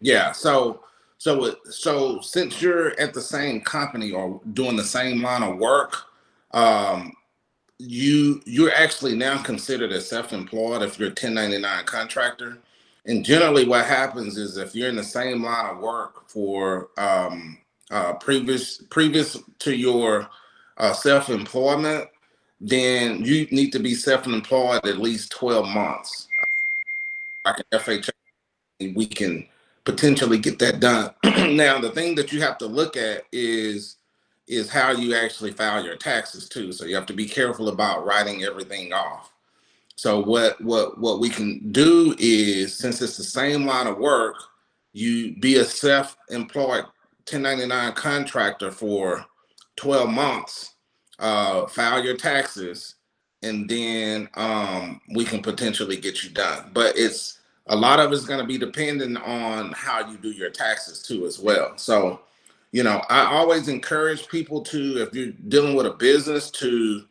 Yeah. So since you're at the same company or doing the same line of work, you're actually now considered as self-employed if you're a 1099 contractor. And generally what happens is, if you're in the same line of work for previous to your self-employment, then you need to be self-employed at least 12 months. Like an FHA, we can potentially get that done. Now, the thing that you have to look at is how you actually file your taxes too. So you have to be careful about writing everything off. So what we can do is, since it's the same line of work, you be a self-employed 1099 contractor for 12 months, file your taxes, and then we can potentially get you done. But a lot of it's going to be dependent on how you do your taxes too as well. So, I always encourage people to, if you're dealing with a business, to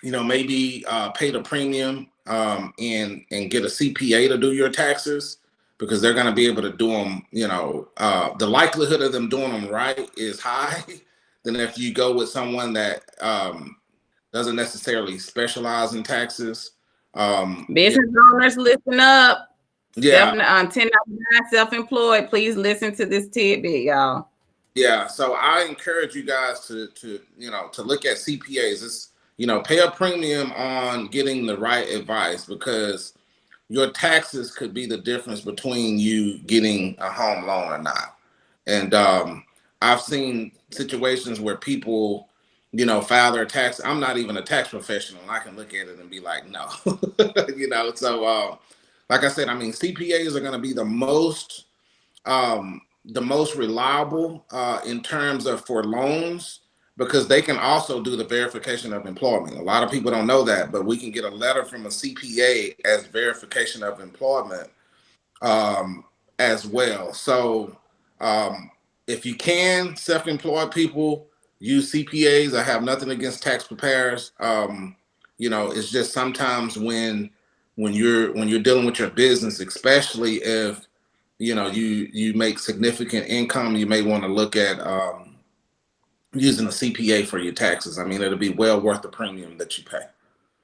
maybe pay the premium and get a CPA to do your taxes, because they're going to be able to do them. The likelihood of them doing them right is high than if you go with someone that doesn't necessarily specialize in taxes. Business owners, listen up. Yeah. 1099 self-employed. Please listen to this tidbit, y'all. Yeah. So I encourage you guys to look at CPAs. It's, pay a premium on getting the right advice, because your taxes could be the difference between you getting a home loan or not. And I've seen situations where people, file their tax. I'm not even a tax professional. I can look at it and be like, no, So, like I said, I mean, CPAs are going to be the most reliable in terms of for loans, because they can also do the verification of employment. A lot of people don't know that, but we can get a letter from a CPA as verification of employment um, as well. So um, if you can, self-employed people use CPAs. I have nothing against tax preparers. It's just sometimes when you're dealing with your business, especially if you make significant income, you may want to look at using a CPA for your taxes. I mean, it'll be well worth the premium that you pay.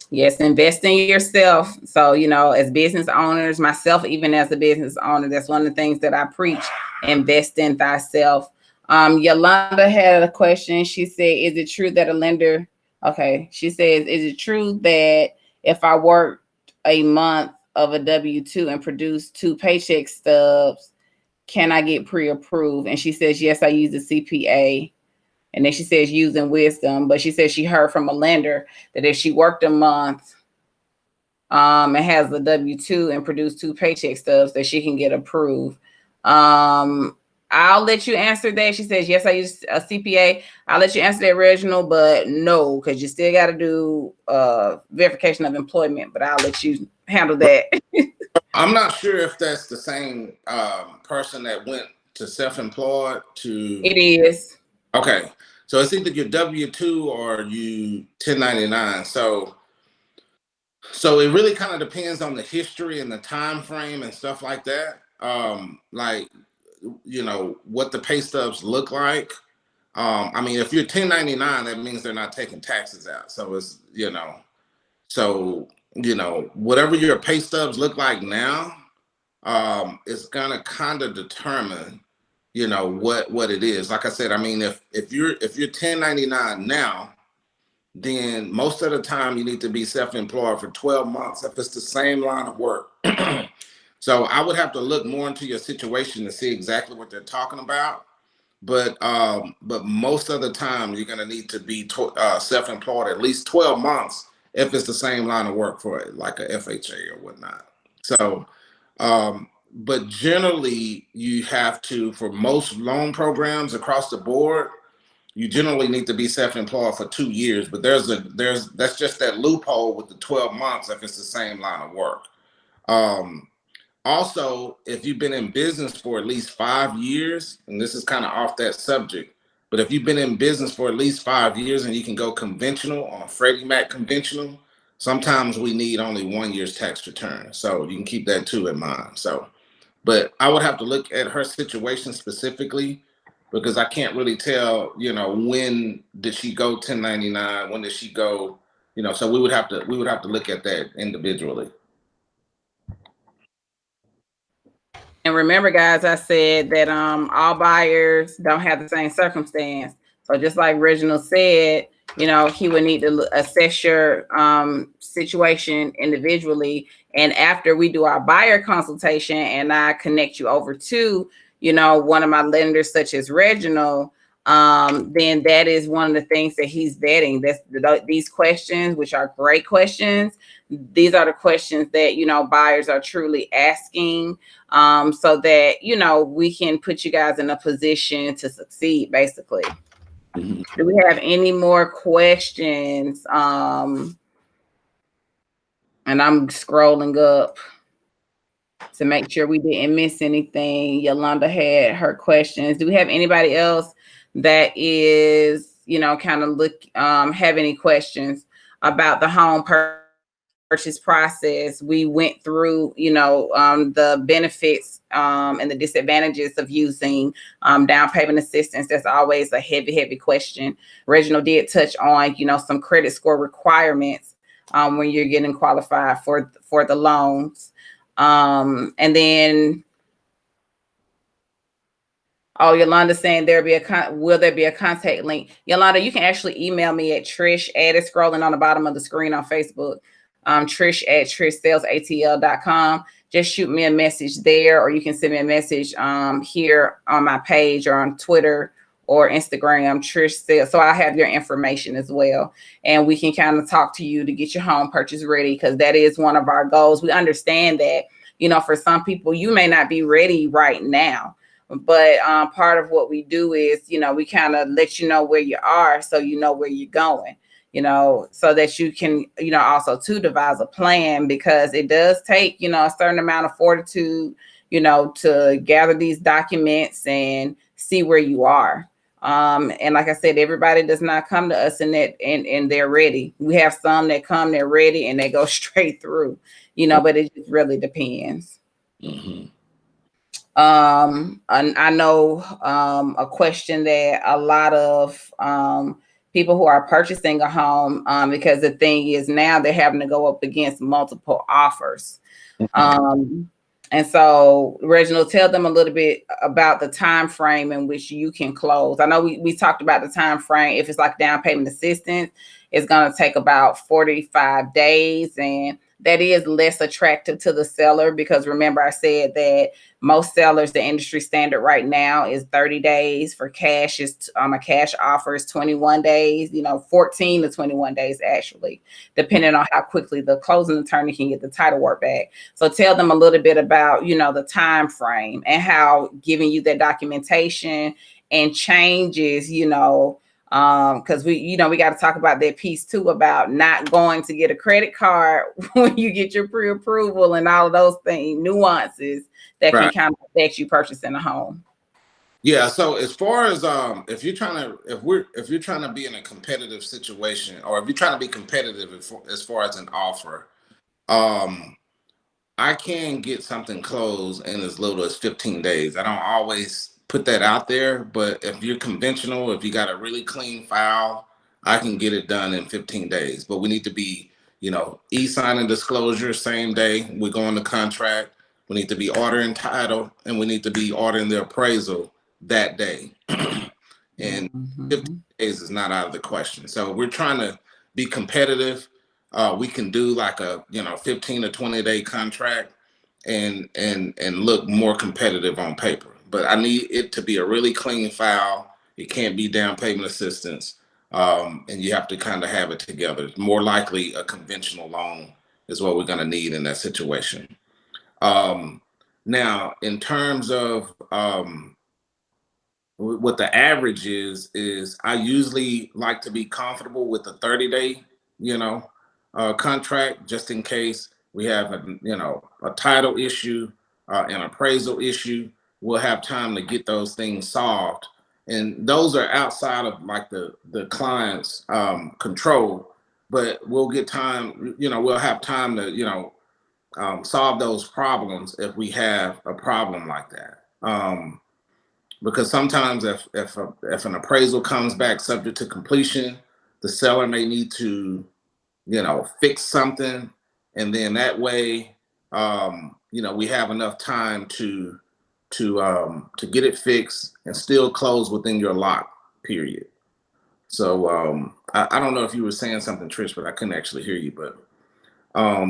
Yes, invest in yourself. So, as business owners, myself, even as a business owner, that's one of the things that I preach: invest in thyself. Yolanda had a question. She said, is it true that a lender, okay, she says, is it true that if I worked a month of a W-2 and produced 2 paycheck stubs, can I get pre-approved? And she says, yes, I use a CPA. And then she says using wisdom, but she says she heard from a lender that if she worked a month and has the W-2 and produced 2 paycheck stubs, that she can get approved. I'll let you answer that. She says, yes, I use a CPA. I'll let you answer that, Reginald, but no, because you still got to do verification of employment, but I'll let you handle that. I'm not sure if that's the same person that went to self-employed to. It is. Okay. So it's either your W-2 or you 1099. So it really kind of depends on the history and the time frame and stuff like that. What the pay stubs look like. I mean, if you're 1099, that means they're not taking taxes out. So it's, whatever your pay stubs look like now, it's gonna kind of determine, what it is. Like I said, I mean, if you're 1099 now, then most of the time you need to be self-employed for 12 months if it's the same line of work. So I would have to look more into your situation to see exactly what they're talking about. But most of the time you're going to need to be self-employed at least 12 months if it's the same line of work for it, like a FHA or whatnot. So, but generally you have to, for most loan programs across the board, you generally need to be self-employed for 2 years, but that's just that loophole with the 12 months if it's the same line of work. Also, if you've been in business for at least 5 years, and this is kind of off that subject, but if you've been in business for at least 5 years and you can go conventional on Freddie Mac conventional, sometimes we need only 1 year's tax return. So you can keep that too in mind. So, but I would have to look at her situation specifically, because I can't really tell, when did she go 1099, when did she go, so we would have to look at that individually. And remember, guys, I said that all buyers don't have the same circumstance. So just like Reginald said, he would need to assess your situation individually. And after we do our buyer consultation and I connect you over to, one of my lenders, such as Reginald, then that is one of the things that he's vetting. These questions, which are great questions. These are the questions that, buyers are truly asking, so that, we can put you guys in a position to succeed, basically. Mm-hmm. Do we have any more questions? And I'm scrolling up to make sure we didn't miss anything. Yolanda had her questions. Do we have anybody else that is, kind of have any questions about the home purchase purchase process, we went through, the benefits and the disadvantages of using down payment assistance. That's always a heavy question. Reginald did touch on, some credit score requirements when you're getting qualified for the loans. And then, oh, Yolanda saying will there be a contact link? Yolanda, you can actually email me at Trish, it's scrolling on the bottom of the screen on Facebook. Trish at TrishSalesATL.com. Just shoot me a message there, or you can send me a message here on my page or on Twitter or Instagram, Trish Sales. So I have your information as well. And we can kind of talk to you to get your home purchase ready, because that is one of our goals. We understand that, for some people, you may not be ready right now. But part of what we do is, we kind of let you know where you are, so you know where you're going, so that you can, also to devise a plan, because it does take, a certain amount of fortitude, to gather these documents and see where you are. And like I said, everybody does not come to us and they're ready. We have some that come, they're ready, and they go straight through, but it just really depends. Mm-hmm. And I know a question that a lot of people who are purchasing a home, because the thing is now they're having to go up against multiple offers. And so, Reginald, tell them a little bit about the time frame in which you can close. I know we talked about the time frame. If it's like down payment assistance, it's going to take about 45 days. And that is less attractive to the seller, because remember, I said that most sellers, the industry standard right now is 30 days. For cash, is a cash offer is 21 days, 14 to 21 days, actually, depending on how quickly the closing attorney can get the title work back. So tell them a little bit about, the time frame and how giving you that documentation and changes, because we got to talk about that piece too, about not going to get a credit card when you get your pre-approval and all of those things, nuances that can kind of affect you purchasing a home. Yeah. So as far as if you're trying to be in a competitive situation, or if you're trying to be competitive as far as an offer, I can get something closed in as little as 15 days. I don't always put that out there, but if you're conventional, if you got a really clean file, I can get it done in 15 days. But we need to be, e-signing disclosure same day we go on the contract. We need to be ordering title, and we need to be ordering the appraisal that day. And 15 days is not out of the question. So we're trying to be competitive. We can do like a 15 to 20 day contract and look more competitive on paper. But I need it to be a really clean file. It can't be down payment assistance. And you have to kind of have it together. More likely a conventional loan is what we're going to need in that situation. Now, in terms of what the average is I usually like to be comfortable with a 30-day, contract, just in case we have a title issue, an appraisal issue. We'll have time to get those things solved, and those are outside of like the client's control. But we'll get time, we'll have time to solve those problems if we have a problem like that. Because sometimes if an appraisal comes back subject to completion, the seller may need to, fix something, and then that way, we have enough time to get it fixed and still close within your lock period. So I don't know if you were saying something, Trish, but I couldn't actually hear you. But I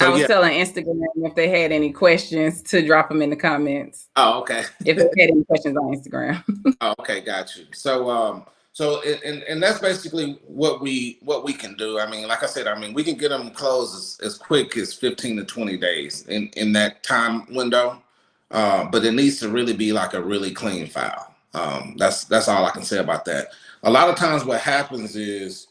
was telling Instagram if they had any questions to drop them in the comments. Oh, okay. If they had any questions on Instagram. Oh, okay, got you. So and that's basically what we can do. I mean, like I said, we can get them closed as quick as 15 to 20 days in that time window. But it needs to really be like a really clean file. That's all I can say about that. A lot of times what happens is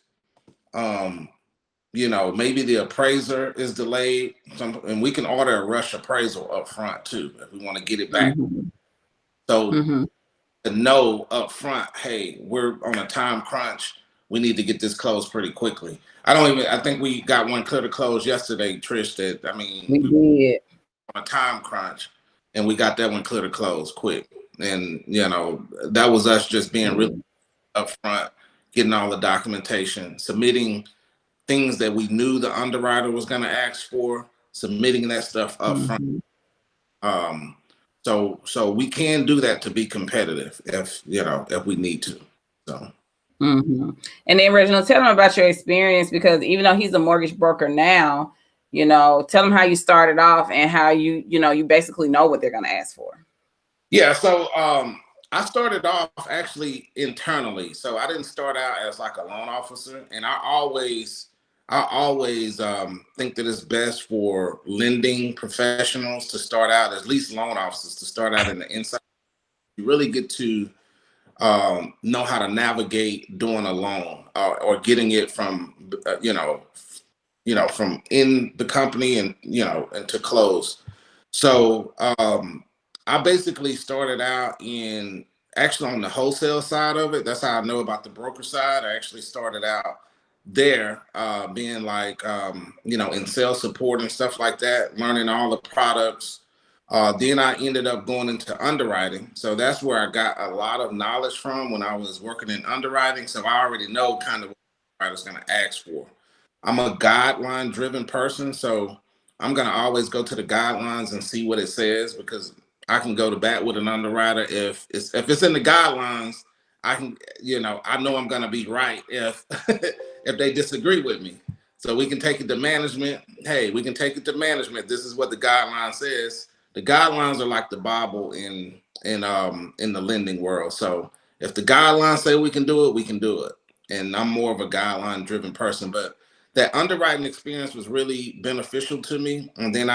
maybe the appraiser is delayed, and we can order a rush appraisal up front too if we want to get it back. So to know up front, hey, we're on a time crunch. we need to get this closed pretty quickly. I think we got one clear to close yesterday, Trish, that, I mean, we did. On a time crunch, and we got that one clear to close quick. And, you know, that was us just being really upfront, getting all the documentation, submitting things that we knew the underwriter was going to ask for, submitting that stuff up front. So we can do that to be competitive if we need to. So. And then Reginald, tell him about your experience, because even though he's a mortgage broker now, tell him how you started off and how you basically know what they're going to ask for. Yeah. So I started off actually internally. So I didn't start out as like a loan officer, and I always think that it's best for lending professionals to start out, at least loan officers, to start out in the inside. You really get to know how to navigate doing a loan or getting it from from in the company and and to close. So I basically started out actually on the wholesale side of it. That's how I know about the broker side. I actually started out there being like in sales support and stuff like that, learning all the products. Then I ended up going into underwriting. So that's where I got a lot of knowledge from when I was working in underwriting. So I already know kind of what the underwriter's going to ask for. I'm a guideline driven person. So I'm going to always go to the guidelines and see what it says, because I can go to bat with an underwriter. If it's in the guidelines, I can, I know I'm going to be right if if they disagree with me. So we can take it to management. Hey, we can take it to management. This is what the guideline says. The guidelines are like the Bible in the lending world. So if the guidelines say we can do it, we can do it. And I'm more of a guideline driven person, but that underwriting experience was really beneficial to me. And then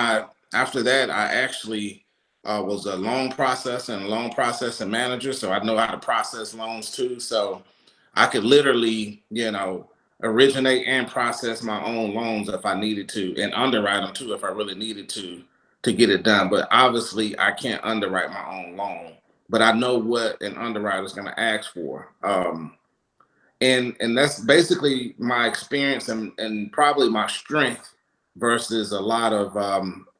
after that, I actually was a loan processor and loan processing manager. So I know how to process loans too. So I could literally, originate and process my own loans if I needed to, and underwrite them too if I really needed to get it done. But obviously I can't underwrite my own loan, but I know what an underwriter is going to ask for. And that's basically my experience and probably my strength versus a lot of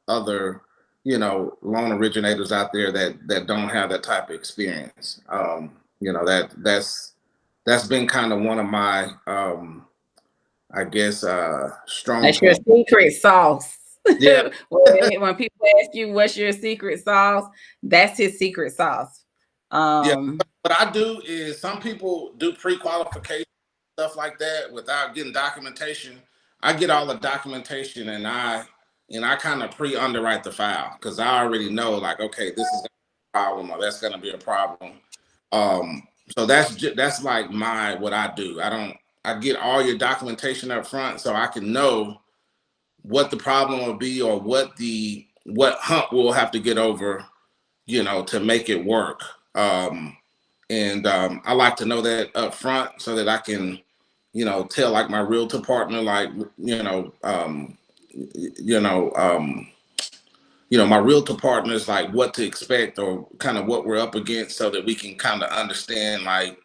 other, loan originators out there that don't have that type of experience. That's been kind of one of my, I guess, strong That's your secret sauce. Yeah. When people ask you what's your secret sauce, that's his secret sauce. Yeah. What I do is, some people do pre-qualification stuff like that without getting documentation. I get all the documentation and I kind of pre-underwrite the file, because I already know, like, okay, this is a problem or that's going to be a problem. So that's like what I do. I get all your documentation up front so I can know what the problem will be or what hump we'll have to get over, to make it work. And I like to know that up front so that I can, tell like my realtor partner, like, my realtor partners, like, what to expect or kind of what we're up against, so that we can kind of understand, like,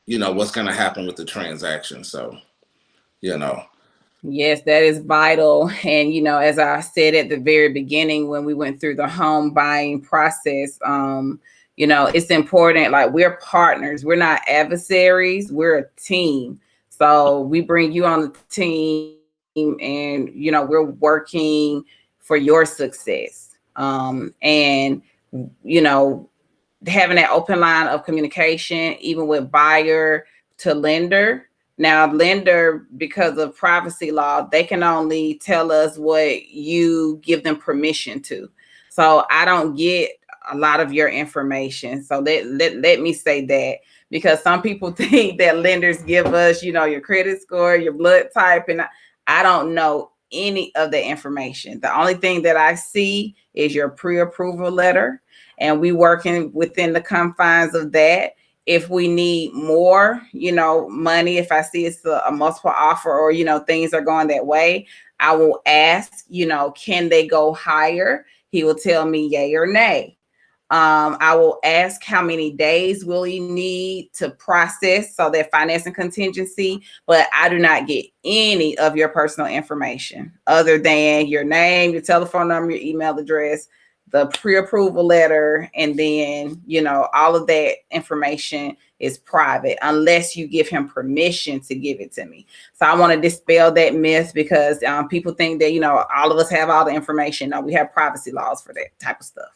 what's going to happen with the transaction. So, Yes, that is vital. And, as I said at the very beginning, when we went through the home buying process, it's important. Like, we're partners. We're not adversaries. We're a team. So we bring you on the team and, we're working for your success. And, having that open line of communication, even with buyer to lender. Now, lender, because of privacy law, they can only tell us what you give them permission to. So I don't get a lot of your information. So let me say that, because some people think that lenders give us, your credit score, your blood type, and I don't know any of the information. The only thing that I see is your pre-approval letter, and we working within the confines of that. If we need more, money, if I see it's a multiple offer or, things are going that way, I will ask, can they go higher? He will tell me yay or nay. I will ask how many days will he need to process, so that financing contingency, but I do not get any of your personal information other than your name, your telephone number, your email address, the pre-approval letter, and then, all of that information is private unless you give him permission to give it to me. So I want to dispel that myth, because people think that, all of us have all the information. No, we have privacy laws for that type of stuff.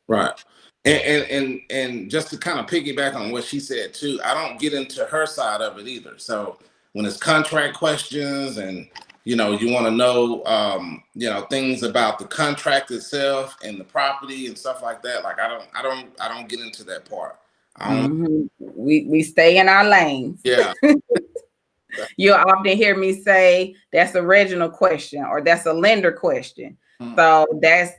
Right. And just to kind of piggyback on what she said too, I don't get into her side of it either. So when it's contract questions and you want to know things about the contract itself and the property and stuff like that, like I don't get into that part. We stay in our lanes. Yeah. You'll often hear me say that's a Reginald question or that's a lender question. So that's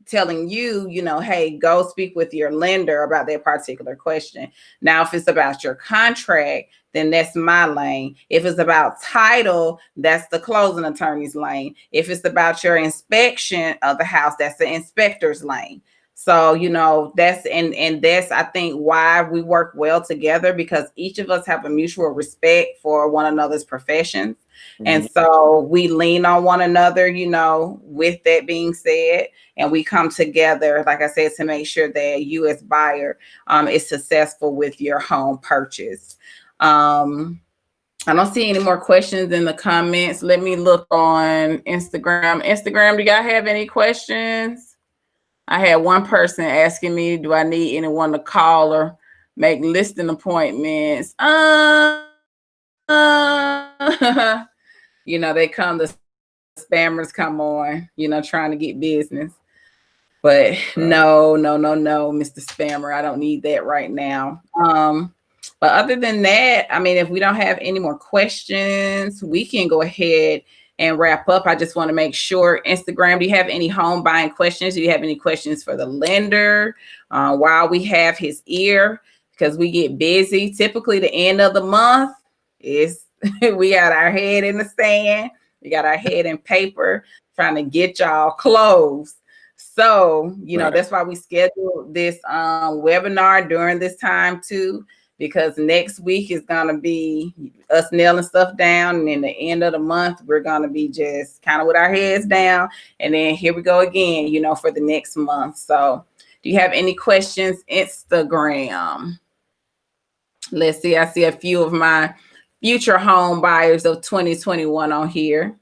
telling you, hey, go speak with your lender about that particular question. Now, if it's about your contract, then that's my lane. If it's about title, that's the closing attorney's lane. If it's about your inspection of the house, that's the inspector's lane. So, that's I think why we work well together, because each of us have a mutual respect for one another's professions. And so we lean on one another, with that being said, and we come together, like I said, to make sure that you as buyer is successful with your home purchase. I don't see any more questions in the comments. Let me look on Instagram. Do y'all have any questions? I had one person asking me, do I need anyone to call or make listing appointments? They come, the spammers come on, trying to get business. But no, Mr. Spammer, I don't need that right now. But other than that, if we don't have any more questions, we can go ahead and wrap up. I just want to make sure, Instagram, do you have any home buying questions? Do you have any questions for the lender while we have his ear? Because we get busy. Typically, the end of the month is we got our head in the sand. We got our head in paper trying to get y'all closed. So, that's why we scheduled this webinar during this time too, because next week is going to be us nailing stuff down. And in the end of the month, we're going to be just kind of with our heads down. And then here we go again, for the next month. So do you have any questions? Instagram. Let's see. I see a few of my future home buyers of 2021 on here.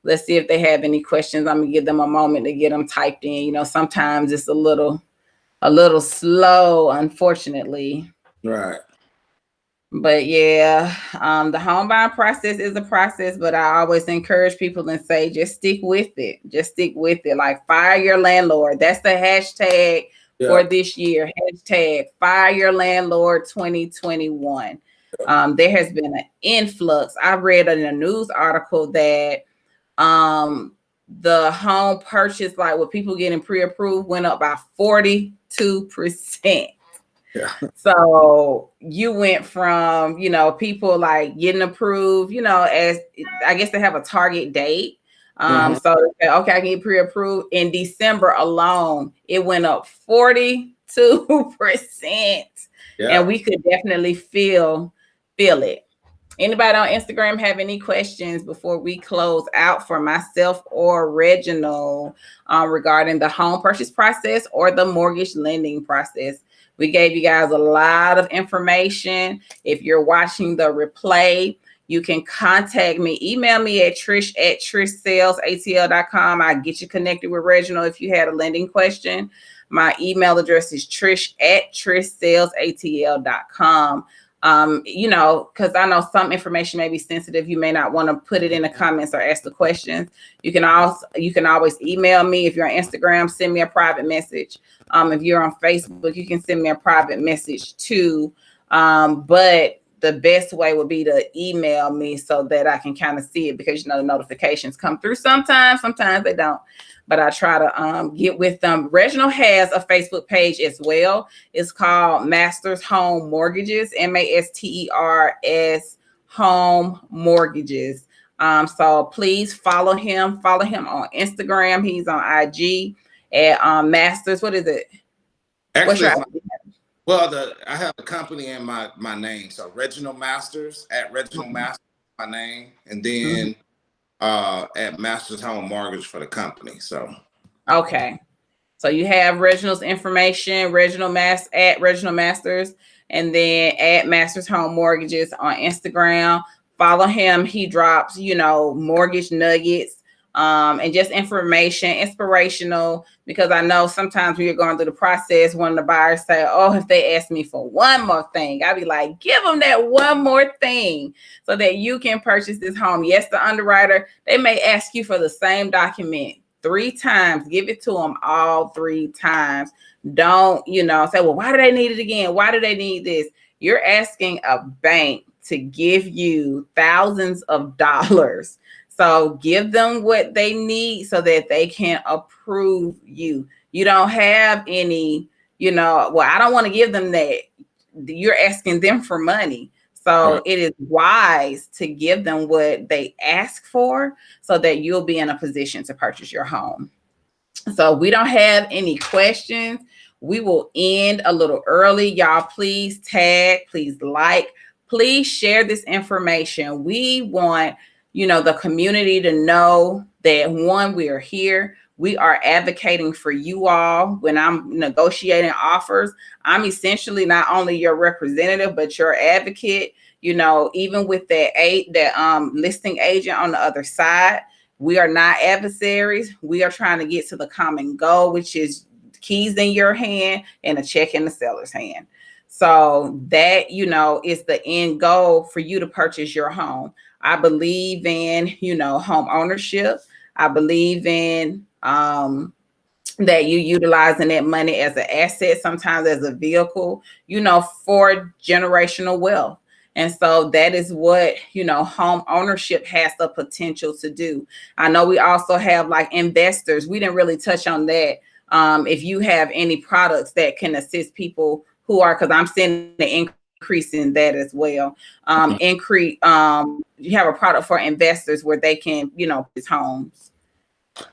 Let's see if they have any questions. I'm gonna give them a moment to get them typed in. Sometimes it's a little slow, unfortunately. Right. But yeah, the home buying process is a process, but I always encourage people and say, just stick with it. Just stick with it. Like, fire your landlord. That's the hashtag for this year. Hashtag fire your landlord 2021. There has been an influx. I read in a news article that the home purchase, like with people getting pre-approved, went up by 42%. Yeah. So you went from, people like getting approved, as I guess they have a target date. So okay, I can get pre-approved. In December alone, it went up 42%. And we could definitely feel it. Anybody on Instagram have any questions before we close out for myself or Reginald regarding the home purchase process or the mortgage lending process? We gave you guys a lot of information. If you're watching the replay, you can contact me. Email me at trish@trishsalesatl.com. I'll get you connected with Reginald if you had a lending question. My email address is trish@trishsalesatl.com. Because I know some information may be sensitive. You may not want to put it in the comments or ask the questions. You can always email me. If you're on Instagram, send me a private message. If you're on Facebook, you can send me a private message too. But the best way would be to email me so that I can kind of see it, because the notifications come through sometimes they don't. But I try to get with them. Reginald has a Facebook page as well. It's called Masters Home Mortgages, MASTERS Home Mortgages. So please follow him. Follow him on Instagram. He's on IG at Masters. What is it? What's Actually, your it's I have a company in my name. So Reginald Masters, at Reginald Masters, my name, and then at Masters Home Mortgage for the company. So okay. So you have Reginald's information, at Reginald Masters, and then at Masters Home Mortgages on Instagram. Follow him. He drops, mortgage nuggets, and just information, inspirational, because I know sometimes when you're going through the process, one of the buyers say, oh, if they ask me for one more thing, I'd be like, give them that one more thing so that you can purchase this home. Yes, the underwriter, they may ask you for the same document 3 times. Give it to them all 3 times. Don't, say, well, why do they need it again? Why do they need this? You're asking a bank to give you thousands of dollars. So give them what they need so that they can approve you. You don't have any, well, I don't want to give them that. You're asking them for money. So it is wise to give them what they ask for so that you'll be in a position to purchase your home. So we don't have any questions. We will end a little early. Y'all, please tag, please like, please share this information. We want, the community to know that, one, we are here. We are advocating for you all. When I'm negotiating offers, I'm essentially not only your representative, but your advocate. Even with that listing agent on the other side, we are not adversaries. We are trying to get to the common goal, which is keys in your hand and a check in the seller's hand. So that, is the end goal for you to purchase your home. I believe in, home ownership. I believe in that you utilizing that money as an asset, sometimes as a vehicle, for generational wealth. And so that is what, home ownership has the potential to do. I know we also have like investors. We didn't really touch on that. If you have any products that can assist people who are, because I'm seeing the increase in that as well. You have a product for investors where they can, purchase homes.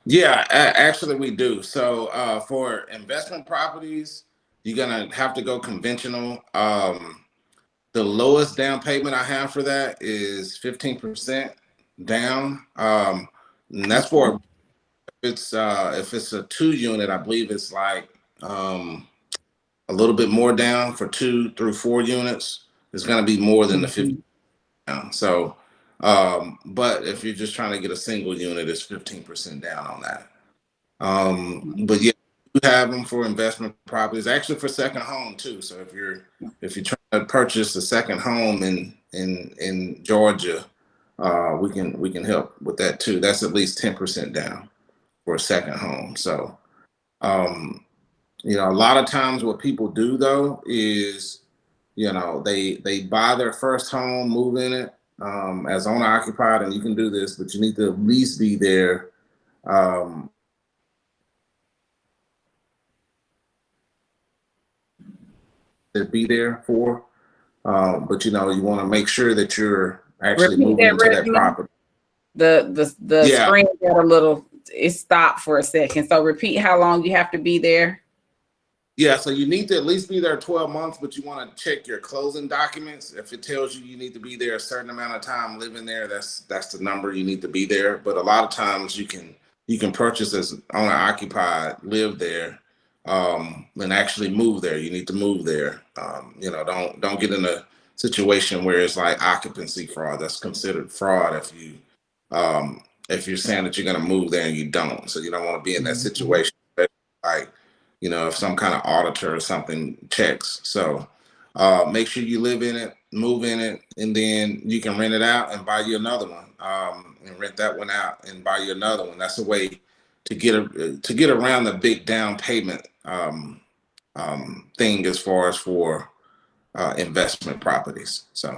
Yeah, actually we do. So for investment properties, you're gonna have to go conventional. The lowest down payment I have for that is 15% down. And that's for if it's a 2 unit, I believe it's like a little bit more down. For 2 through 4 units, it's gonna be more than the 50 down. So but if you're just trying to get a single unit, it's 15% down on that. But yeah, you have them for investment properties, actually for second home too. So if you're trying to purchase a second home in Georgia, we can help with that too. That's at least 10% down for a second home. So a lot of times what people do though is they buy their first home, move in it as owner occupied, and you can do this, but you need to at least be there for. But you want to make sure that you're actually moving into that property. The screen got a little, it stopped for a second. So repeat how long you have to be there. Yeah, so you need to at least be there 12 months, but you want to check your closing documents. If it tells you need to be there a certain amount of time living there, that's the number you need to be there. But a lot of times you can purchase as owner occupied, live there, and actually move there. You need to move there. Don't get in a situation where it's like occupancy fraud. That's considered fraud if you're saying that you're going to move there and you don't. So you don't want to be in that situation. Like, if some kind of auditor or something checks. So make sure you live in it, move in it, and then you can rent it out and buy you another one, and rent that one out and buy you another one. That's a way to get around the big down payment thing as far as for investment properties. So.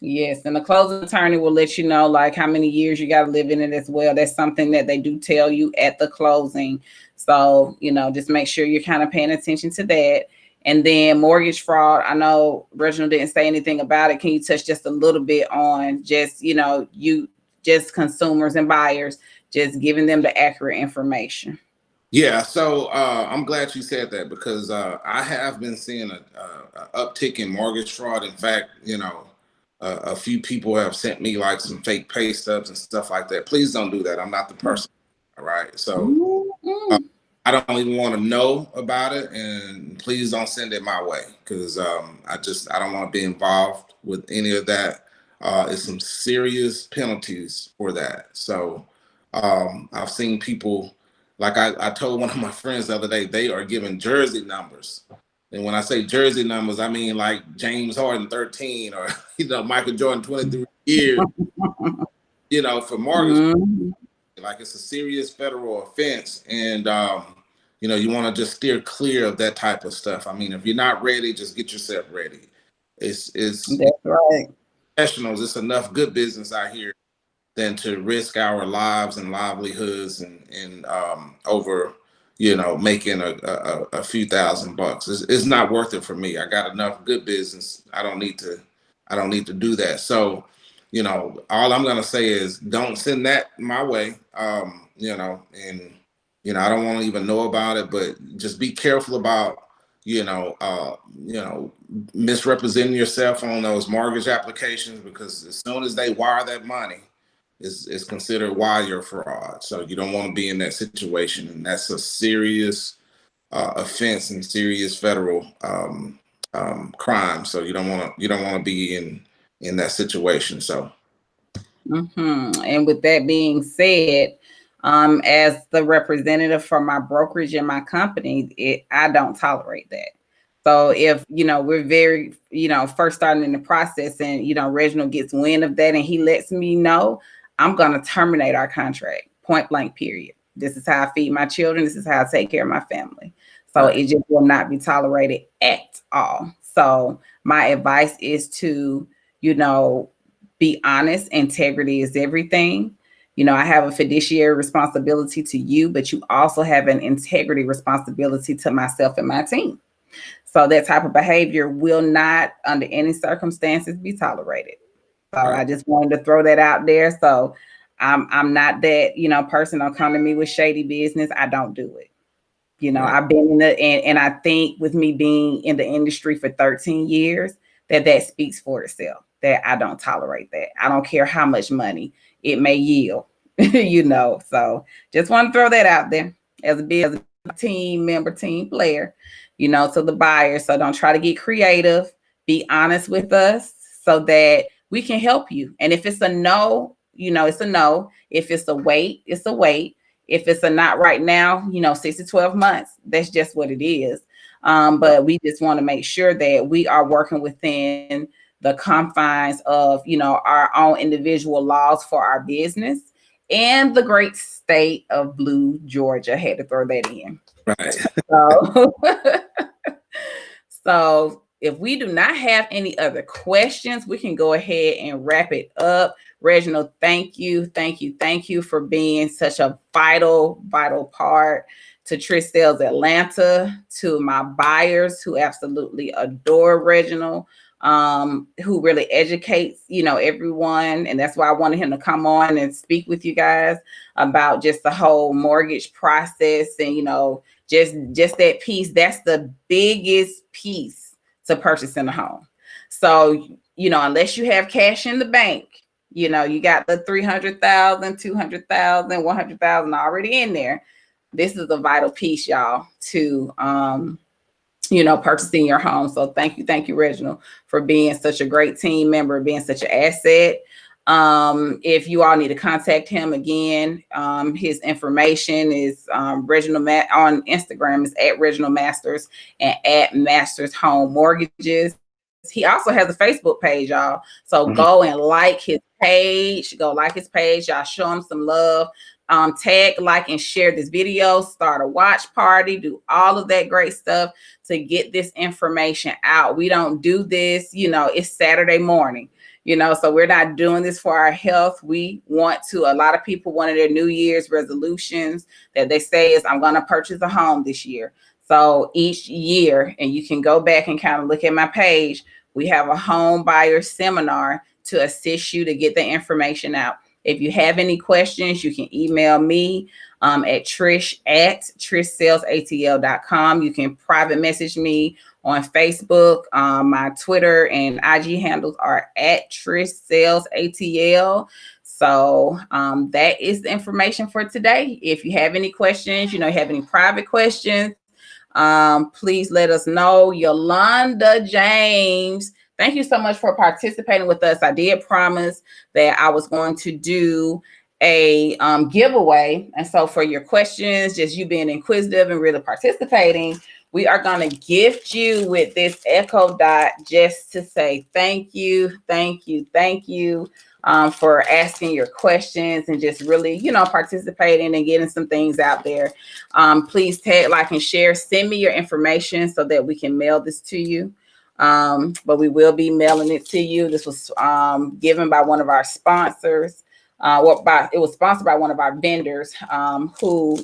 Yes, and the closing attorney will let you know like how many years you got to live in it as well. That's something that they do tell you at the closing. So, just make sure you're kind of paying attention to that. And then mortgage fraud, I know Reginald didn't say anything about it. Can you touch just a little bit on just, just consumers and buyers, just giving them the accurate information? Yeah, so I'm glad you said that because I have been seeing a uptick in mortgage fraud. In fact, a few people have sent me like some fake pay stubs and stuff like that. Please don't do that. I'm not the person. All right. So Mm-hmm. I don't even want to know about it, and please don't send it my way because I don't want to be involved with any of that. It's some serious penalties for that. So I've seen people, like I told one of my friends the other day, they are giving jersey numbers. And when I say jersey numbers, I mean like James Harden 13 or Michael Jordan 23 years, for mortgage. Mm-hmm. Like it's a serious federal offense, and you want to just steer clear of that type of stuff. I mean, if you're not ready, just get yourself ready. It's That's right. professionals. It's enough good business out here than to risk our lives and livelihoods and over making a few $1,000s. It's not worth it for me. I got enough good business. I don't need to do that. So all I'm gonna say is don't send that my way. And I don't want to even know about it, but just be careful about you know uh you know misrepresenting yourself on those mortgage applications, because as soon as they wire that money, is considered wire fraud. So you don't want to be in that situation, and that's a serious offense and serious federal crime. So you don't want to be in that situation. So Mm-hmm. And with that being said, as the representative for my brokerage and my company, I don't tolerate that. So if we're very first starting in the process, and Reginald gets wind of that and he lets me know, I'm gonna terminate our contract, point blank, period. This is how I feed my children. This is how I take care of my family. So right, it just will not be tolerated at all. So my advice is to you know be honest. Integrity is everything. I have a fiduciary responsibility to you, but you also have an integrity responsibility to myself and my team. So that type of behavior will not, under any circumstances, be tolerated. So right, I just wanted to throw that out there. So I'm not that person. Don't come to me with shady business. I don't do it. right, I've been in and I think with me being in the industry for 13 years, that speaks for itself, that I don't tolerate that. I don't care how much money it may yield, So just want to throw that out there as a team member, team player, to the buyer. So don't try to get creative. Be honest with us so that we can help you. And if it's a no, it's a no. If it's a wait, it's a wait. If it's a not right now, 6 to 12 months, that's just what it is. right, But we just want to make sure that we are working within the confines of, our own individual laws for our business and the great state of Blue Georgia. Had to throw that in. right. So, so if we do not have any other questions, we can go ahead and wrap it up. Reginald, thank you, thank you, thank you for being such a vital, vital part to Trish Sales Atlanta, to my buyers who absolutely adore Reginald, who really educates, everyone. And that's why I wanted him to come on and speak with you guys about just the whole mortgage process and, just that piece. That's the biggest piece to purchasing a home. So, unless you have cash in the bank, you got the 300,000, 200,000, 100,000 already in there. This is a vital piece, y'all, to purchasing your home. So thank you, Reginald, for being such a great team member, being such an asset. If you all need to contact him again, his information is Reginald on Instagram is at Reginald Masters and at Masters Home Mortgages. He also has a Facebook page, y'all. So Mhm. go and like his page. Go like his page. Y'all show him some love. Tag, like, and share this video. Start a watch party. Do all of that great stuff to get this information out. We don't do this, it's Saturday morning. So we're not doing this for our health. We want to, a lot of people, one of their New Year's resolutions that they say is, I'm going to purchase a home this year. So each year, and you can go back and kind of look at my page, we have a home buyer seminar to assist you to get the information out. If you have any questions, you can email me at trish@trishsalesatl.com. You can private message me on Facebook. My Twitter and IG handles are at trishsalesatl. So that is the information for today. If you have any questions, have any private questions, please let us know. Yolanda James, thank you so much for participating with us. I did promise that I was going to do a giveaway. And so for your questions, just you being inquisitive and really participating, we are going to gift you with this Echo Dot just to say thank you, thank you, thank you for asking your questions and just really, participating and getting some things out there. Please tag, like, and share. Send me your information so that we can mail this to you. But we will be mailing it to you. This was given by one of our sponsors. It was sponsored by one of our vendors who,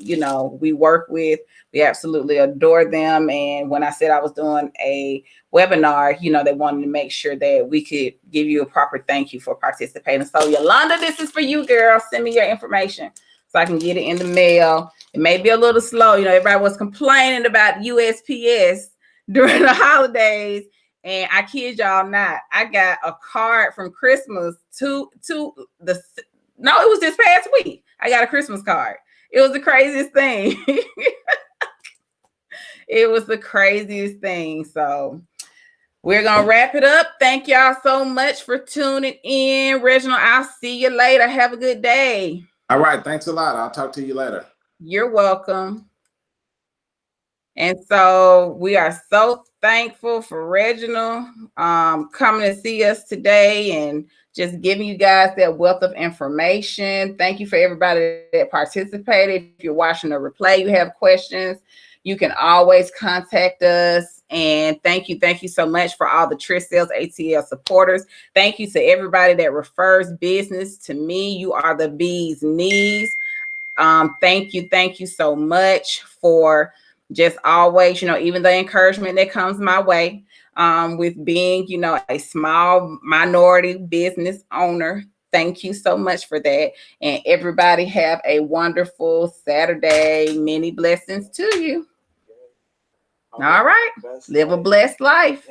we work with. We absolutely adore them. And when I said I was doing a webinar, they wanted to make sure that we could give you a proper thank you for participating. So Yolanda, this is for you, girl. Send me your information so I can get it in the mail. It may be a little slow. Everybody was complaining about USPS during the holidays. And I kid y'all not, I got a card from Christmas it was this past week. I got a Christmas card. It was the craziest thing. It was the craziest thing. So we're going to wrap it up. Thank y'all so much for tuning in. Reginald, I'll see you later. Have a good day. All right. Thanks a lot. I'll talk to you later. You're welcome. And so we are so thankful for Reginald coming to see us today and just giving you guys that wealth of information. Thank you for everybody that participated. If you're watching the replay, you have questions, you can always contact us. And thank you so much for all the Trish Sales ATL supporters. Thank you to everybody that refers business to me. You are the bee's knees. Thank you so much for just always, even the encouragement that comes my way with being, a small minority business owner. Thank you so much for that. And everybody have a wonderful Saturday. Many blessings to you. All right. Live a blessed life.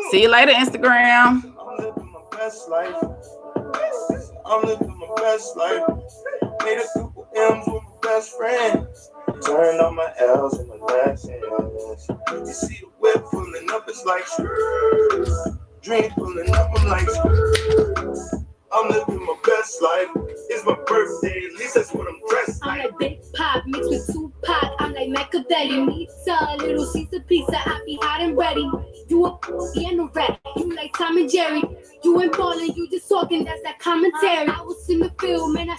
See you later, Instagram. I'm living my best life. I'm living my best life. Made a couple M's with my best friends. Turned on my L's and my lessons. You see the whip pulling up, it's like dreams pulling up, I'm like I'm living my best life. It's my birthday, at least that's what I'm dressed like. I'm like Big Pop mixed with Tupac. I'm like Machiavelli meets a Little Caesar pizza. I be hot and ready. You a and a rat. You like Tom and Jerry. You ain't ballin', you just talking. That's that commentary. I was in the field, man. I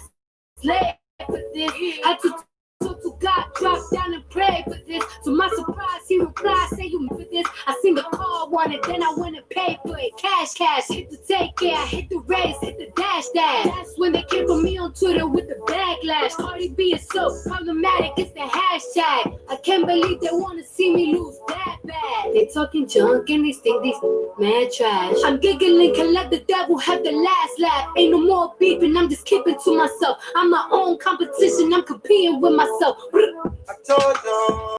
slayed for this. I took to God, drop down and pray for this. To my surprise, he replied, say you for this. I seen the car, wanted, then I went and paid for it. Cash, hit the take care, hit the race, hit the dash. That's when they came for me on Twitter with the backlash. Cardi B is so problematic, it's the hashtag. I can't believe they want to see me lose that bad. They talking junk and they think these mad trash. I'm giggling, can let the devil have the last laugh. Ain't no more beefing, I'm just keeping to myself. I'm my own competition, I'm competing with myself. I told you.